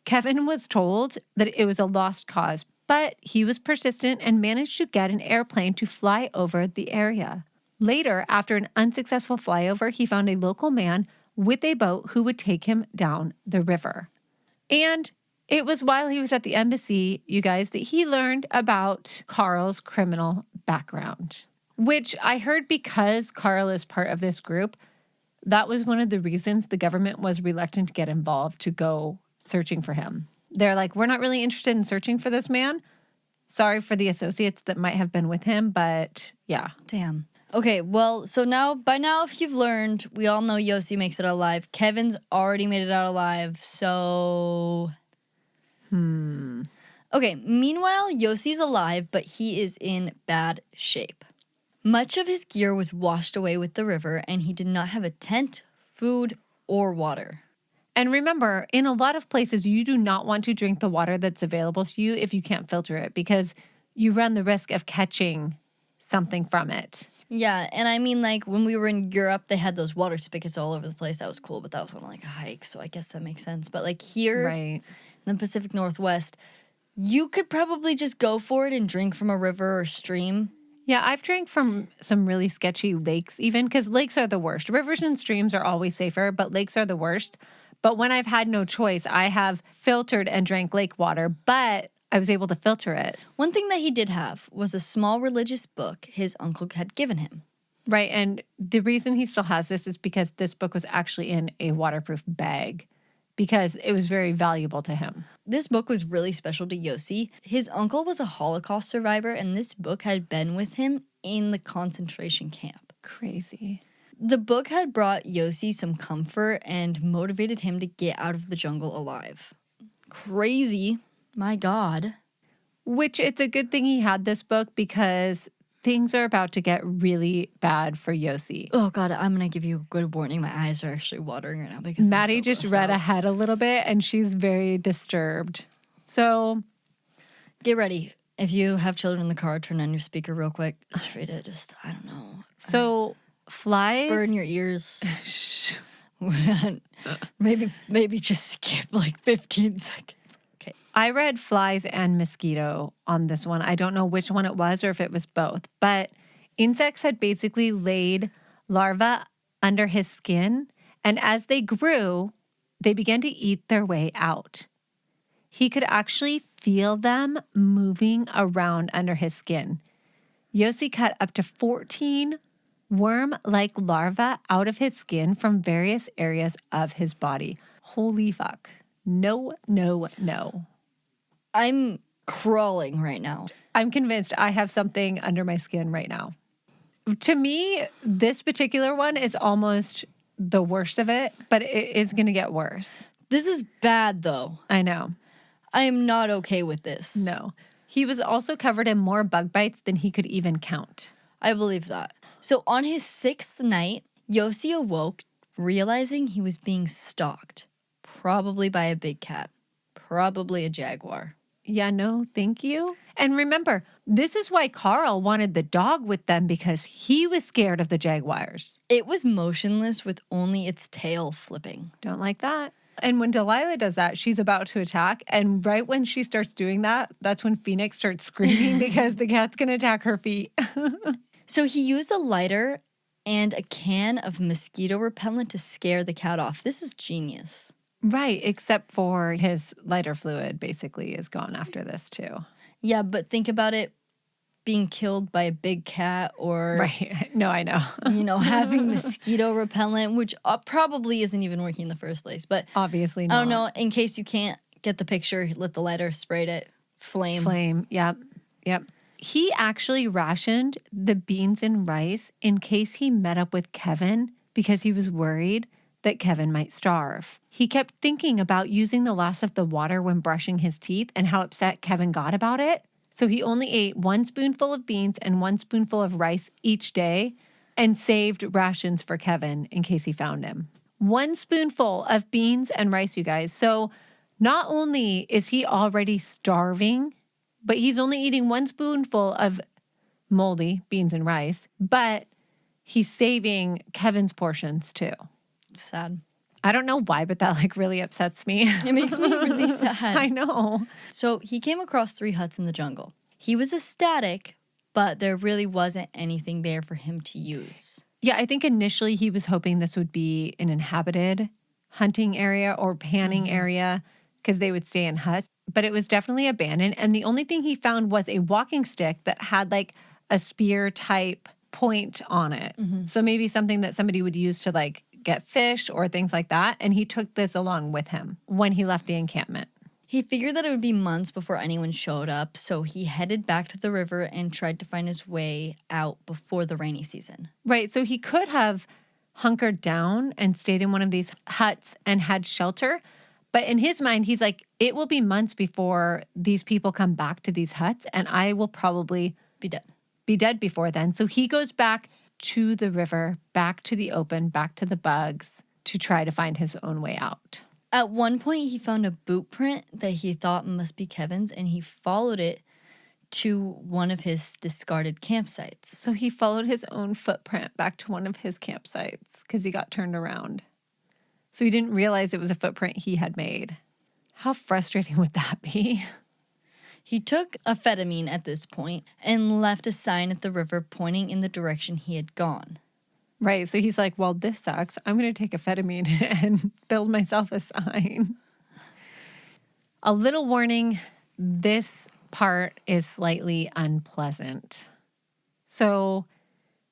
Kevin was told that it was a lost cause, but he was persistent and managed to get an airplane to fly over the area. Later, after an unsuccessful flyover, he found a local man with a boat who would take him down the river. And It was while he was at the embassy, you guys, that he learned about Carl's criminal background, which I heard because Carl is part of this group. That was one of the reasons the government was reluctant to get involved to go searching for him. They're like, we're not really interested in searching for this man. Sorry for the associates that might have been with him, but yeah. Damn. Okay, well, so now, by now, if you've learned, we all know Yossi makes it out alive. Kevin's already made it out alive, so... Okay, meanwhile, Yossi's alive, but he is in bad shape. Much of his gear was washed away with the river, and he did not have a tent, food, or water. And remember, in a lot of places, you do not want to drink the water that's available to you if you can't filter it, because you run the risk of catching something from it. Yeah, and I mean, like, when we were in Europe, they had those water spigots all over the place. That was cool, but that was on, like, a hike, so I guess that makes sense. But, like, here Right. in the Pacific Northwest, you could probably just go for it and drink from a river or stream. Yeah, I've drank from some really sketchy lakes even, because lakes are the worst. Rivers and streams are always safer, but lakes are the worst. But when I've had no choice, I have filtered and drank lake water, but I was able to filter it. One thing that he did have was a small religious book his uncle had given him. Right, and the reason he still has this is because this book was actually in a waterproof bag, because it was very valuable to him. This book was really special to Yossi. His uncle was a Holocaust survivor, and this book had been with him in the concentration camp. Crazy. The book had brought Yossi some comfort and motivated him to get out of the jungle alive. Crazy. My God. Which it's a good thing he had this book, because things are about to get really bad for Yossi. Oh, God, I'm going to give you a good warning. My eyes are actually watering right now because Maddie I'm so just grossed read out. ahead a little bit, and she's very disturbed. So Get ready. If you have children in the car, turn on your speaker real quick. Just read it. Just, I don't know. Flies. Burn your ears. maybe just skip like 15 seconds. Okay. I read flies and mosquito on this one. I don't know which one it was or if it was both, but insects had basically laid larvae under his skin, and as they grew, they began to eat their way out. He could actually feel them moving around under his skin. Yossi cut up to 14 worm-like larvae out of his skin from various areas of his body. Holy fuck. No, no, no. I'm crawling right now. I'm convinced I have something under my skin right now. To me, this particular one is almost the worst of it, but it is going to get worse. This is bad, though. I know. I am not okay with this. No. He was also covered in more bug bites than he could even count. I believe that. So on his 6th night, Yossi awoke realizing he was being stalked. Probably by a big cat. Probably a jaguar. Yeah, no, thank you. And remember, this is why Carl wanted the dog with them, because he was scared of the jaguars. It was motionless with only its tail flipping. Don't like that. And when Delilah does that, she's about to attack. And right when she starts doing that, that's when Phoenix starts screaming because the cat's going to attack her feet. So he used a lighter and a can of mosquito repellent to scare the cat off. This is genius. Right, except for his lighter fluid basically is gone after this too. Yeah, but think about it being killed by a big cat or, Right. No, I know. Having mosquito repellent, which probably isn't even working in the first place. But Obviously not. I don't know, in case you can't get the picture, lit the lighter, sprayed it, flame. Yep. He actually rationed the beans and rice in case he met up with Kevin because he was worried that Kevin might starve. He kept thinking about using the last of the water when brushing his teeth and how upset Kevin got about it. So he only ate 1 spoonful of beans and 1 spoonful of rice each day and saved rations for Kevin in case he found him. 1 spoonful of beans and rice, you guys. So not only is he already starving, but he's only eating 1 spoonful of moldy beans and rice, but he's saving Kevin's portions too. Sad. I don't know why, but that really upsets me. It makes me really sad. I know. So he came across 3 huts in the jungle. He was ecstatic, but there really wasn't anything there for him to use. Yeah, I think initially he was hoping this would be an inhabited hunting area or panning area because they would stay in huts, but it was definitely abandoned. And the only thing he found was a walking stick that had like a spear type point on it. So maybe something that somebody would use to like get fish or things like that. And he took this along with him when he left the encampment. He figured that it would be months before anyone showed up, so he headed back to the river and tried to find his way out before the rainy season. Right. So he could have hunkered down and stayed in one of these huts and had shelter. But in his mind, he's like, it will be months before these people come back to these huts, and I will probably Be dead. before then. So he goes back to the river, back to the open, back to the bugs to try to find his own way out. At one point, he found a boot print that he thought must be Kevin's, and he followed it to one of his discarded campsites. So he followed his own footprint back to one of his campsites because he got turned around. So he didn't realize it was a footprint he had made. How frustrating would that be? He took amphetamine at this point and left a sign at the river pointing in the direction he had gone. Right. So he's like, well, this sucks. I'm going to take amphetamine and build myself a sign. A little warning, this part is slightly unpleasant. So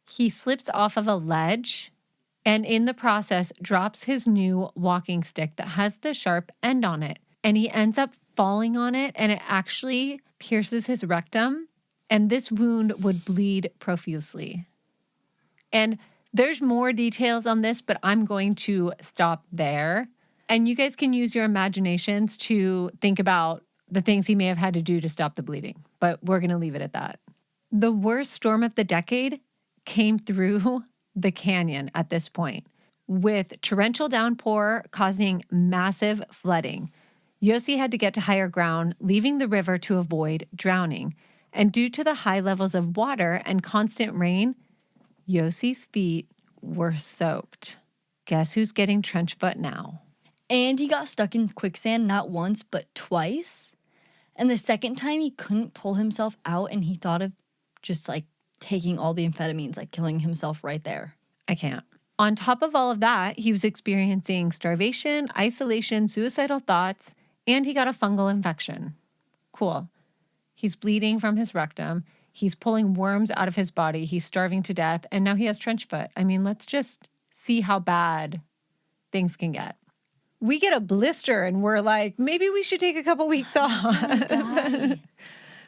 he slips off of a ledge and in the process drops his new walking stick that has the sharp end on it. And he ends up falling on it and it actually pierces his rectum. And this wound would bleed profusely. And there's more details on this, but I'm going to stop there. And you guys can use your imaginations to think about the things he may have had to do to stop the bleeding. But we're going to leave it at that. The worst storm of the decade came through the canyon at this point, with torrential downpour causing massive flooding. Yossi had to get to higher ground, leaving the river to avoid drowning. And due to the high levels of water and constant rain, Yossi's feet were soaked. Guess who's getting trench foot now? And he got stuck in quicksand not once, but twice. And the second time he couldn't pull himself out and he thought of just like taking all the amphetamines, like killing himself right there. I can't. On top of all of that, he was experiencing starvation, isolation, suicidal thoughts, and he got a fungal infection. Cool. He's bleeding from his rectum. He's pulling worms out of his body. He's starving to death. And now he has trench foot. I mean, let's just see how bad things can get. We get a blister and we're like, maybe we should take a couple weeks off.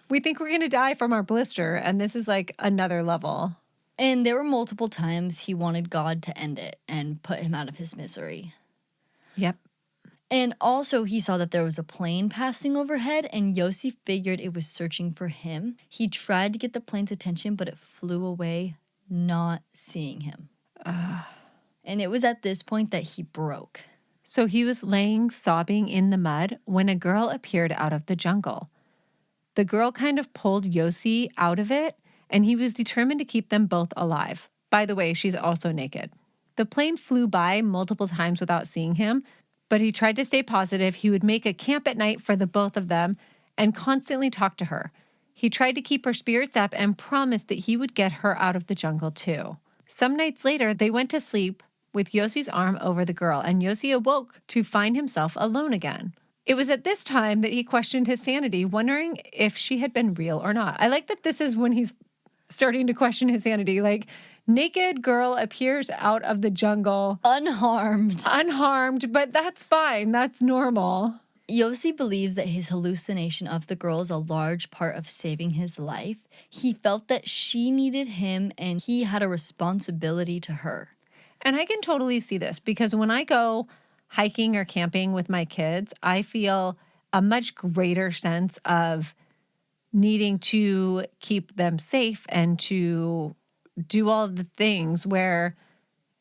We think we're going to die from our blister. And this is like another level. And there were multiple times he wanted God to end it and put him out of his misery. Yep. And also he saw that there was a plane passing overhead and Yossi figured it was searching for him. He tried to get the plane's attention, but it flew away, not seeing him. And it was at this point that he broke. So he was laying sobbing in the mud when a girl appeared out of the jungle. The girl kind of pulled Yossi out of it, and he was determined to keep them both alive. By the way, she's also naked. The plane flew by multiple times without seeing him, but he tried to stay positive. He would make a camp at night for the both of them and constantly talk to her. He tried to keep her spirits up and promised that he would get her out of the jungle too. Some nights later, they went to sleep with Yossi's arm over the girl, and Yossi awoke to find himself alone again. It was at this time that he questioned his sanity, wondering if she had been real or not. I like that this is when he's starting to question his sanity. Like, naked girl appears out of the jungle. Unharmed, but that's fine. That's normal. Yossi believes that his hallucination of the girl is a large part of saving his life. He felt that she needed him and he had a responsibility to her. And I can totally see this because when I go hiking or camping with my kids, I feel a much greater sense of needing to keep them safe and to do all of the things where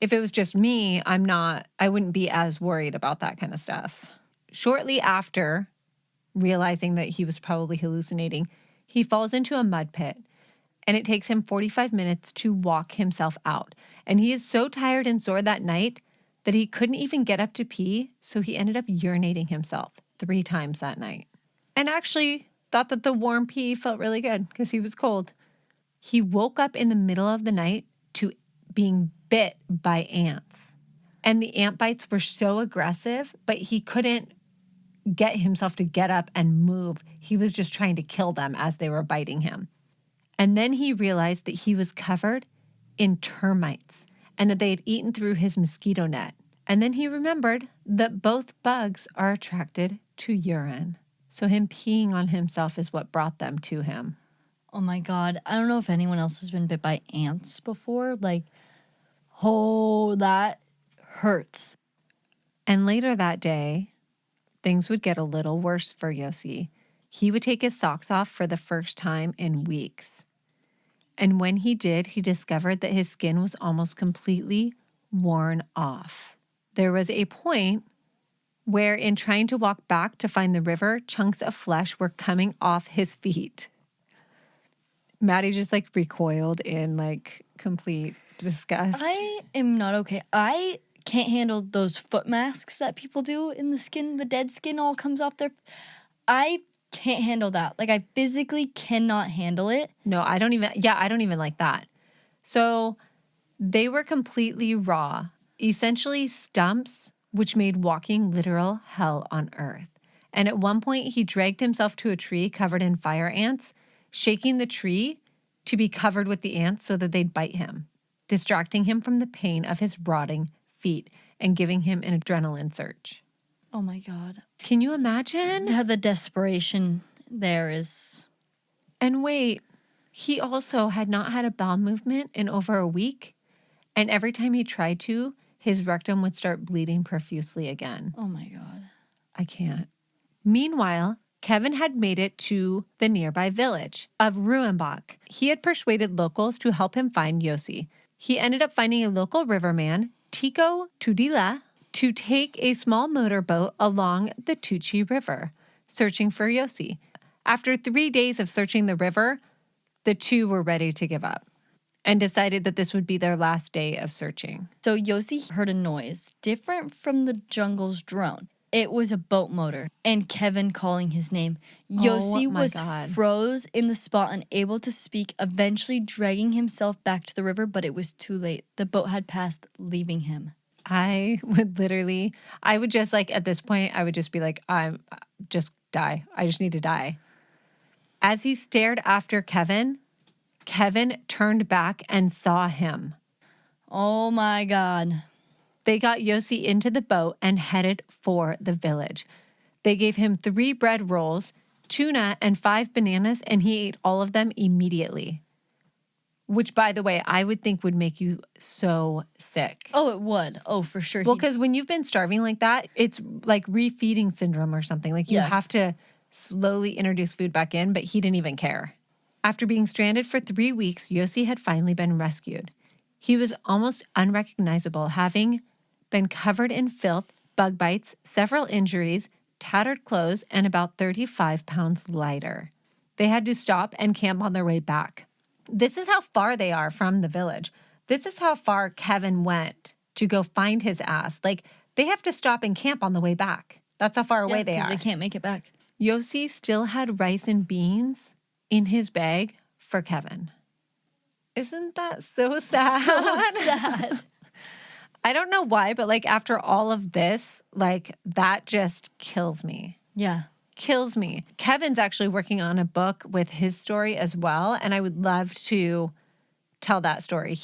if it was just me, I wouldn't be as worried about that kind of stuff. Shortly after realizing that he was probably hallucinating, he falls into a mud pit and it takes him 45 minutes to walk himself out. And he is so tired and sore that night that he couldn't even get up to pee, so he ended up urinating himself 3 times that night. And actually thought that the warm pee felt really good because he was cold. He woke up in the middle of the night to being bit by ants. And the ant bites were so aggressive, but he couldn't get himself to get up and move. He was just trying to kill them as they were biting him. And then he realized that he was covered in termites and that they had eaten through his mosquito net. And then he remembered that both bugs are attracted to urine. So him peeing on himself is what brought them to him. Oh my God. I don't know if anyone else has been bit by ants before. Like, oh, that hurts. And later that day, things would get a little worse for Yossi. He would take his socks off for the first time in weeks. And when he did, he discovered that his skin was almost completely worn off. There was a point where, in trying to walk back to find the river, chunks of flesh were coming off his feet. Maddie just recoiled in complete disgust. I am not okay. I can't handle those foot masks that people do in the skin. The dead skin all comes off their... I can't handle that. I physically cannot handle it. No, I don't even like that. So they were completely raw, essentially stumps, which made walking literal hell on earth. And at one point, he dragged himself to a tree covered in fire ants, shaking the tree to be covered with the ants so that they'd bite him, distracting him from the pain of his rotting feet and giving him an adrenaline surge. Oh my God. Can you imagine? Yeah, the desperation there is... And wait, he also had not had a bowel movement in over a week. And every time he tried to, his rectum would start bleeding profusely again. Oh my God. I can't. Meanwhile, Kevin had made it to the nearby village of Ruenbach. He had persuaded locals to help him find Yossi. He ended up finding a local riverman, Tico Tudela, to take a small motorboat along the Tucci River, searching for Yossi. After 3 days of searching the river, the two were ready to give up and decided that this would be their last day of searching. So Yossi heard a noise different from the jungle's drone. It was a boat motor and Kevin calling his name. Yossi was froze in the spot, unable to speak, eventually dragging himself back to the river, but it was too late. The boat had passed, leaving him. I would just at this point, I would just be I'm just die. I just need to die. As he stared after Kevin turned back and saw him. Oh my God. They got Yossi into the boat and headed for the village. They gave him 3 bread rolls, tuna, and 5 bananas, and he ate all of them immediately. Which, by the way, I would think would make you so sick. Oh, it would. Oh, for sure. Well, because when you've been starving like that, it's like refeeding syndrome or something. You have to slowly introduce food back in, but he didn't even care. After being stranded for 3 weeks, Yossi had finally been rescued. He was almost unrecognizable, having been covered in filth, bug bites, several injuries, tattered clothes, and about 35 pounds lighter. They had to stop and camp on their way back. This is how far they are from the village. This is how far Kevin went to go find his ass. They have to stop and camp on the way back. That's how far away they are. They can't make it back. Yossi still had rice and beans in his bag for Kevin. Isn't that so sad? So sad. I don't know why, but after all of this, that just kills me. Yeah. Kills me. Kevin's actually working on a book with his story as well, and I would love to tell that story.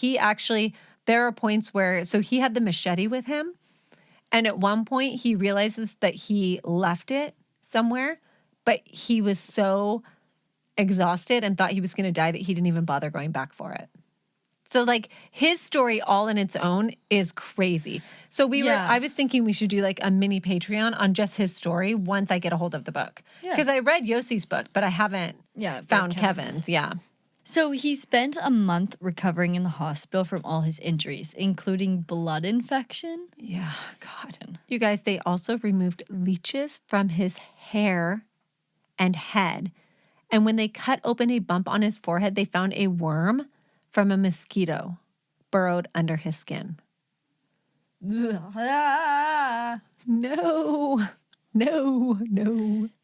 There are points where, so he had the machete with him, and at one point he realizes that he left it somewhere, but he was so exhausted and thought he was going to die that he didn't even bother going back for it. So his story all in its own is crazy. So I was thinking we should do a mini Patreon on just his story once I get a hold of the book. Because I read Yossi's book, but I haven't found Kevin's. Yeah. So he spent a month recovering in the hospital from all his injuries, including blood infection. Yeah, God. You guys, they also removed leeches from his hair and head. And when they cut open a bump on his forehead, they found a worm from a mosquito burrowed under his skin. No.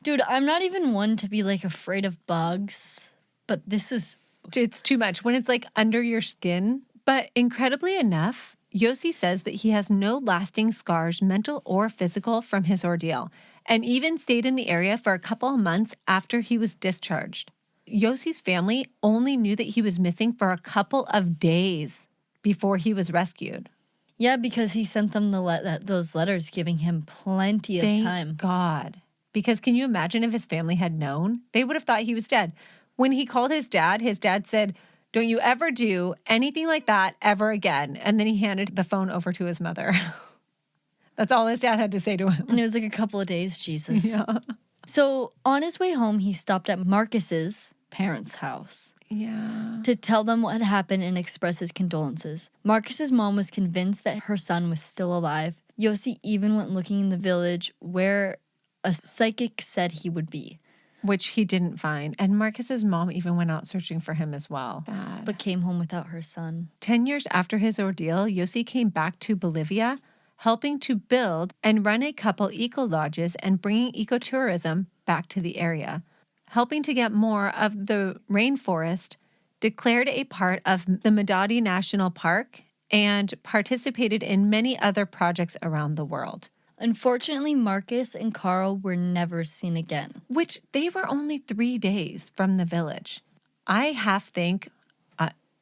Dude, I'm not even one to be afraid of bugs, but this is... It's too much when it's under your skin. But incredibly enough, Yossi says that he has no lasting scars, mental or physical, from his ordeal. and even stayed in the area for a couple of months after he was discharged. Yossi's family only knew that he was missing for a couple of days before he was rescued. Yeah, because he sent them those letters giving him plenty of time. Thank God. Because can you imagine if his family had known? They would have thought he was dead. When he called his dad said, "Don't you ever do anything like that ever again." And then he handed the phone over to his mother. That's all his dad had to say to him. And it was like a couple of days, Jesus. Yeah. So on his way home, he stopped at Marcus's parents' house. Yeah. To tell them what had happened and express his condolences. Marcus's mom was convinced that her son was still alive. Yossi even went looking in the village where a psychic said he would be. Which he didn't find. And Marcus's mom even went out searching for him as well. Sad. But came home without her son. 10 years after his ordeal, Yossi came back to Bolivia, helping to build and run a couple eco-lodges and bringing ecotourism back to the area. Helping to get more of the rainforest, declared a part of the Madadi National Park, and participated in many other projects around the world. Unfortunately, Marcus and Carl were never seen again. Which they were only 3 days from the village. I half think,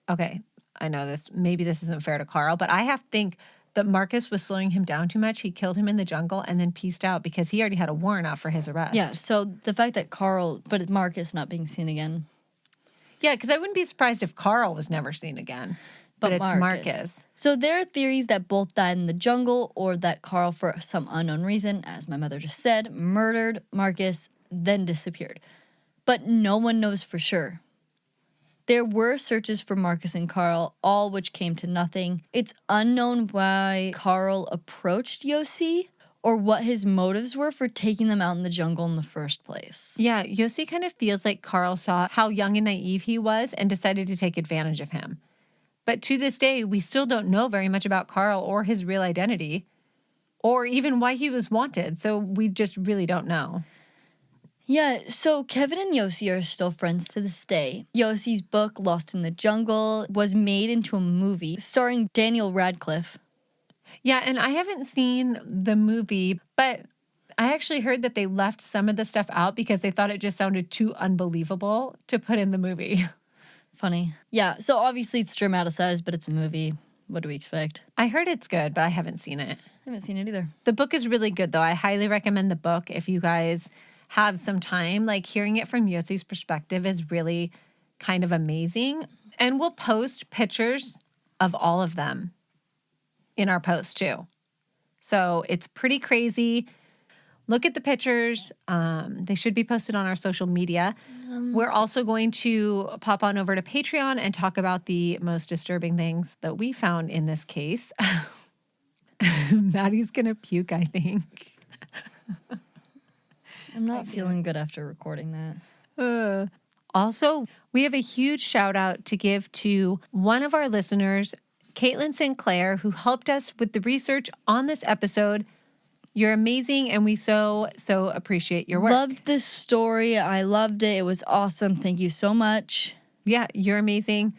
okay, I know maybe this isn't fair to Carl, but I half think that Marcus was slowing him down too much. He killed him in the jungle and then peaced out because he already had a warrant out for his arrest. Yeah, so the fact that but Marcus not being seen again. Yeah, because I wouldn't be surprised if Carl was never seen again. But it's Marcus. So there are theories that both died in the jungle or that Carl, for some unknown reason, as my mother just said, murdered Marcus, then disappeared. But no one knows for sure. There were searches for Marcus and Carl, all which came to nothing. It's unknown why Carl approached Yossi or what his motives were for taking them out in the jungle in the first place. Yeah, Yossi kind of feels like Carl saw how young and naive he was and decided to take advantage of him. But to this day, we still don't know very much about Carl or his real identity, or even why he was wanted. So we just really don't know. Yeah, so Kevin and Yossi are still friends to this day. Yossi's book, Lost in the Jungle, was made into a movie starring Daniel Radcliffe. Yeah, and I haven't seen the movie, but I actually heard that they left some of the stuff out because they thought it just sounded too unbelievable to put in the movie. Funny. Yeah, so obviously it's dramatized, but it's a movie. What do we expect? I heard it's good, but I haven't seen it. I haven't seen it either. The book is really good, though. I highly recommend the book if you guys have some time. Like, hearing it from Yossi's perspective is really kind of amazing. And we'll post pictures of all of them in our post, too. So it's pretty crazy. Look at the pictures. They should be posted on our social media. We're also going to pop on over to Patreon and talk about the most disturbing things that we found in this case. Maddie's going to puke, I think. I'm not feeling good after recording that. Also, we have a huge shout out to give to one of our listeners, Caitlin Sinclair, who helped us with the research on this episode. You're amazing, and we so appreciate your work. Loved this story. I loved it. It was awesome. Thank you so much. Yeah, you're amazing.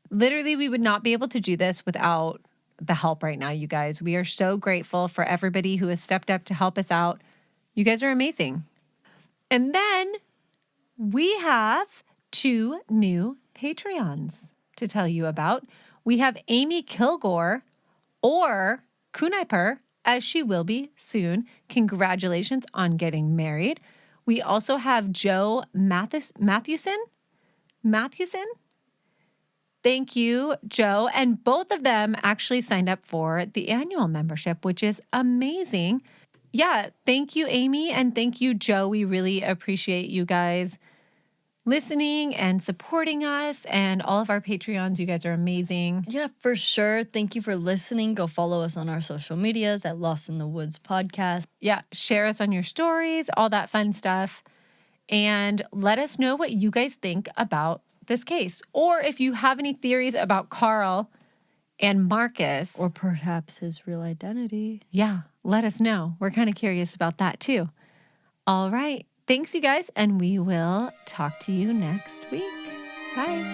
Literally, we would not be able to do this without the help right now, you guys. We are so grateful for everybody who has stepped up to help us out. You guys are amazing. And then we have 2 new Patreons to tell you about. We have Amy Kilgore, or Kunaiper, as she will be soon. Congratulations on getting married. We also have Joe Matthewson. Thank you, Joe. And both of them actually signed up for the annual membership, which is amazing. Yeah, thank you, Amy, and thank you, Joe. We really appreciate you guys listening and supporting us, and all of our Patreons. You guys are amazing. Yeah, for sure. Thank you for listening. Go follow us on our social medias at Lost in the Woods Podcast. Yeah, share us on your stories, all that fun stuff. And let us know what you guys think about this case. Or if you have any theories about Carl and Marcus. Or perhaps his real identity. Yeah, let us know. We're kind of curious about that too. All right. Thanks, you guys, and we will talk to you next week. Bye.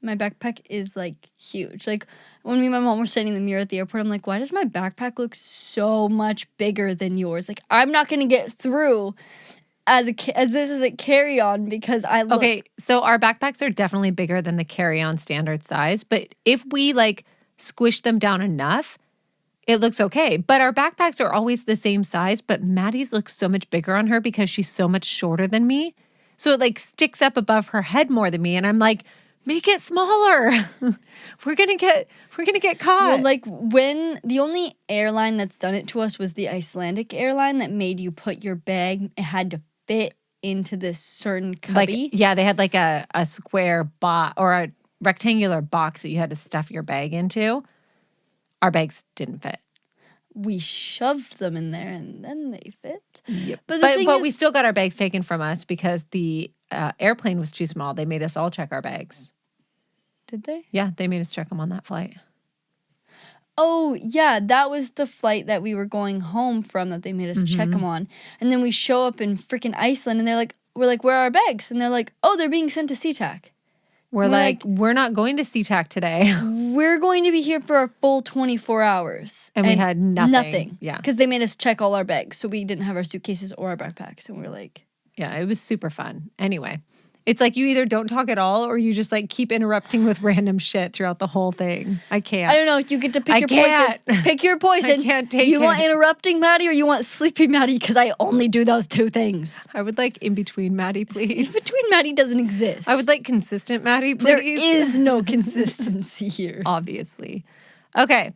My backpack is like huge. Like when me and my mom were standing in the mirror at the airport, I'm like, why does my backpack look so much bigger than yours? Like I'm not gonna get through as this is a carry-on because I look. Okay, so our backpacks are definitely bigger than the carry-on standard size, but if we like squish them down enough, it looks okay. But our backpacks are always the same size, but Maddie's looks so much bigger on her because she's so much shorter than me. So it like sticks up above her head more than me, and I'm like, make it smaller. We're gonna get caught. Well, like when the only airline that's done it to us was the Icelandic airline that made you put your bag. It had to fit into this certain cubby. Like, yeah, they had like a square box or a rectangular box that you had to stuff your bag into. Our bags didn't fit. We shoved them in there and then they fit. Yep. But we still got our bags taken from us because the airplane was too small. They made us all check our bags. Did they? Yeah, they made us check them on that flight. Oh, yeah, that was the flight that we were going home from that they made us check them on. And then we show up in freaking Iceland and we're like, where are our bags? And they're like, oh, they're being sent to SeaTac. We're like, we're not going to SeaTac today. We're going to be here for a full 24 hours. And we had nothing. Nothing. Yeah. Because they made us check all our bags. So we didn't have our suitcases or our backpacks. And we're like. Yeah, it was super fun. Anyway, it's like you either don't talk at all or you just like keep interrupting with random shit throughout the whole thing. I can't. I don't know. You get to pick your poison. Pick your poison. I can't take You it. want interrupting Maddie or you want sleepy Maddie? Because I only do those two things. I would like in between Maddie, please. In between Maddie doesn't exist. I would like consistent Maddie, please. There is no consistency here. Obviously. Okay.